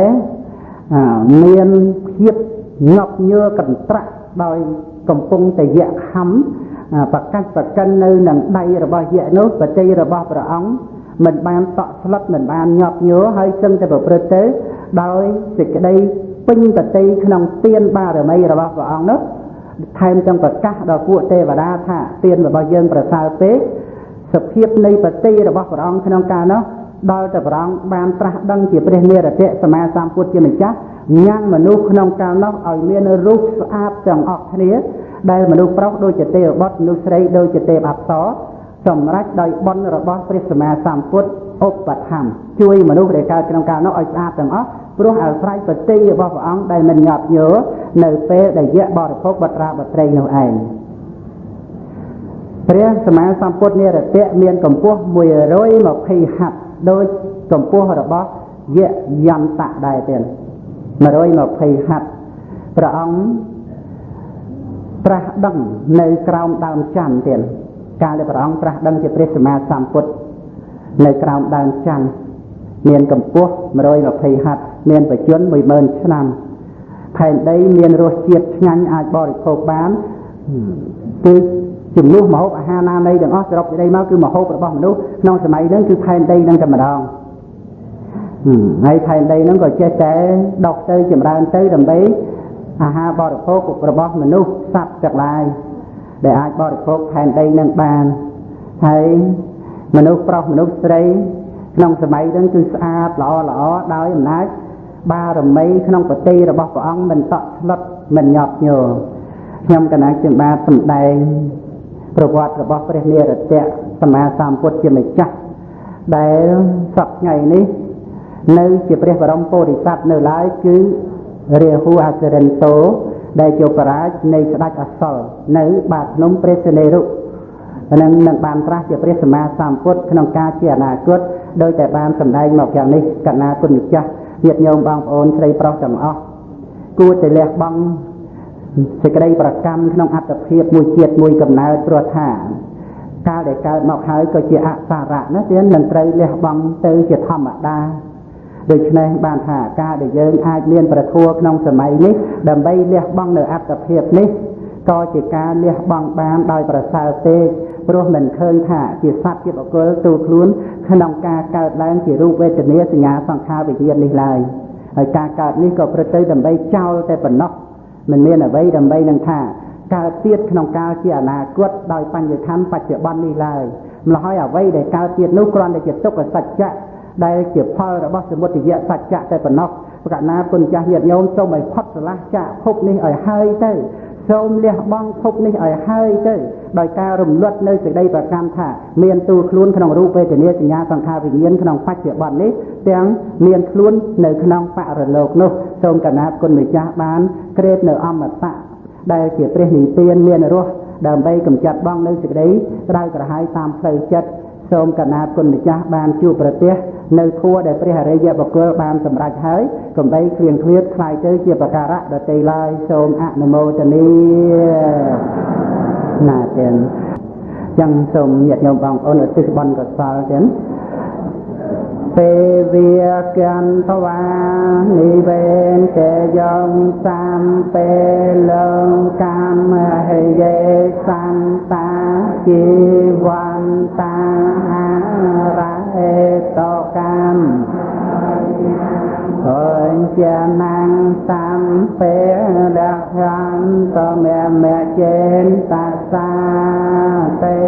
Speaker 1: មានភាពញាប់ញ័រកន្ត្រាក់ដោយកំពុងតែយក្សខំប្រកាសប្រកិននៅនឹងដៃរបស់យក្សនោះបតីរបស់ព្រះអង្គមិនបានតក់ស្លុតមិនបានញាប់ញ័រហើយសឹងតែប្រព្រឹត្តទៅដោយសេចក្តីពេញបតីក្នុងទានបារមីរបស់ព្រះអង្គនោះថែមទាំងប្រកាសដល់ពួកទេវតាថាទានរបស់យើងប្រសើរពេកសភាពនៃបតីរបស់ព្រះអង្គក្នុងកាលនោះដល់តែព្រះអង្គបានត្រាស់ដឹងជាព្រះនិរតៈសម្មាសម្ពុទ្ធជាម្ចាស់ញ៉ាំងមនុស្សក្នុងកាលនោះឲ្យមានរូបស្អាតទាំងអស់គ្នាដែលមនុស្សប្រុសដូចជាទេវបុត្រមនុស្សស្រីដូចជាទេពអប្សរសម្រេចដោយបុណ្យរបស់ព្រះសម្មាសម្ពុទ្ធឧបត្ថម្ភជួយមនុស្សដែលកើតក្នុងកាលនោះឲ្យស្អាតទាំងអស់ព្រោះអាស្រ័យបតីរបស់ព្រះអង្គដែលមិនញាប់ញ័រនៅពេលដែលយក្សបរិភោគបុត្រាបុត្រីនោះឯងព្រះសម្មាសម្ពុទ្ធនិរតៈមានកម្ពស់120ហត្ថដោយកម្ពស់របស់យក្សយន្តៈដែរទៀត120ហត្ថព្រះអង្គត្រាស់ដឹងនៅក្រោមដើមច័ន្ទទៀតកាលដែលព្រះអង្គត្រាស់ដឹងជាព្រះសម្មាសម្ពុទ្ធនៅក្រោមដើមច័ន្ទមានកម្ពស់120ហត្ថមានបច្ចុប្បន្ន10000ឆ្នាំផែនដីមានរសជាតិឆ្ងាញ់អាចបរិភោគបានគឺជំនួសម្ហូបអាហារណានៃទាំងអស់សរុបសេចក្តីមកគឺម្ហូបរបស់មនុស្សក្នុងសម័យហ្នឹងគឺផែនដីហ្នឹងតែម្ដងហើយផែនដីហ្នឹងក៏ចេះតែដុះទៅចម្រើនទៅដើម្បី អាហារបរិភោគរបស់មនុស្សសត្វទាំងឡាយដែលអាចបរិភោគផែនដីនឹងបានហើយមនុស្សប្រុសមនុស្សស្រីក្នុងសម័យហ្នឹងគឺស្អាតល្អដោយអំណាចបារមីក្នុងប្រតិរបស់ព្រះអង្គមិនតក់ស្លុតមិនញាប់ញ័រខ្ញុំកណាជាបាទសម្ដែងប្រវត្តិរបស់ព្រះនិរតៈសម្មាសម្ពុទ្ធជាម្ចាស់ដែលសពថ្ងៃនេះនៅជាព្រះបរមពោធិសត្វនៅឡើយគឺរាហូអសិរិន្តោដែលជាបរាជនៃស្ដេចអសលនៅបាតភ្នំព្រះសិនេរុនឹងបានត្រាស់ជាព្រះសម្មាសម្ពុទ្ធក្នុងការជាអនាគតដោយតែបានសម្ដែងមកយ៉ាងនេះកណាគុណម្ចាស់ញាតិញោមបងប្អូនស្រីប្រុសទាំងអស់គួរតែលះបង់សេចក្តីប្រកម្មក្នុងអត្តភាពមួយជាតិមួយកំណើតព្រោះថាកាលដែលកើតមកហើយក៏ជាអសារៈណាទៀតនឹងត្រូវលះបង់ទៅជាធម្មតាដូច្នេះបានថាការដែលយើងអាចមានប្រធัวក្នុងសម័យនេះដើម្បីលះបង់នៅអត្តភាពនេះក៏ជាការលះបង់បានដោយប្រសើរពេកព្រោះមិនឃើញថាជាសត្វជាបុគ្គលទូខ្លួនក្នុងការកើតឡើងជារូបវេទនាសញ្ញាសង្ខារវិញ្ញាណនេះឡើយហើយការកើតនេះក៏ប្រព្រឹត្តទៅដើម្បីចោលតែប៉ុណ្ណោះមិនមានអ្វីដើម្បីនឹងថាកើតទៀតក្នុងកាលជាអនាគតដោយបញ្ញខណ្ឌបច្ចុប្បន្ននេះឡើយម្ល៉េះហើយអ្វីដែលកើតទៀតនោះគ្រាន់តែជាទុក្ខសច្ចៈដែលជាផលរបស់សមុទយសច្ចៈតែប៉ុណ្ណោះប្រកាសណាគុណចាស់ញាតិញោមសូមឲ្យផុតស្រឡះចាកភពនេះឲ្យហើយទៅសូមលះបង់ភពនេះឲ្យហើយទៅដោយការរំលត់នៅសេចក្តីប្រកម្មថាមានទូលខ្លួនក្នុងរូបវេទនាសញ្ញាសង្ខារវិញ្ញាណក្នុងបច្ចុប្បន្ននេះទាំងមានខ្លួននៅក្នុងបរលោកនោះសូមកណាគុណម្ចាស់បានក្រេបនៅអមតៈដែលជាព្រះនិព្វានមានរស់ដើម្បីកម្ចាត់បងនៅសេចក្តីក្តៅក្រហាយតាមផ្លូវចិត្តសូមកណាគុណម្ចាស់បានជួបប្រទះនៅធัวដែលព្រះអរិយបុគ្គលបានសម្រេចហើយកុំបីគ្លៀងគ្លាតខ្លាយទៅជាប្រការៈដតីឡើយសូមអនុមោទនាណាទៀតចឹងសូមញាតិញោមបងប្អូនឧទ្ទិសបុណ្យកុសលទៀតពេវិកន្តវានិវេនតេយងសំពេលងកម្មហេយេសន្តាជីវន្តាអារហេតកម្មអញ្ញនាងសំពេលខន្តមេមេចេនតាសាទេ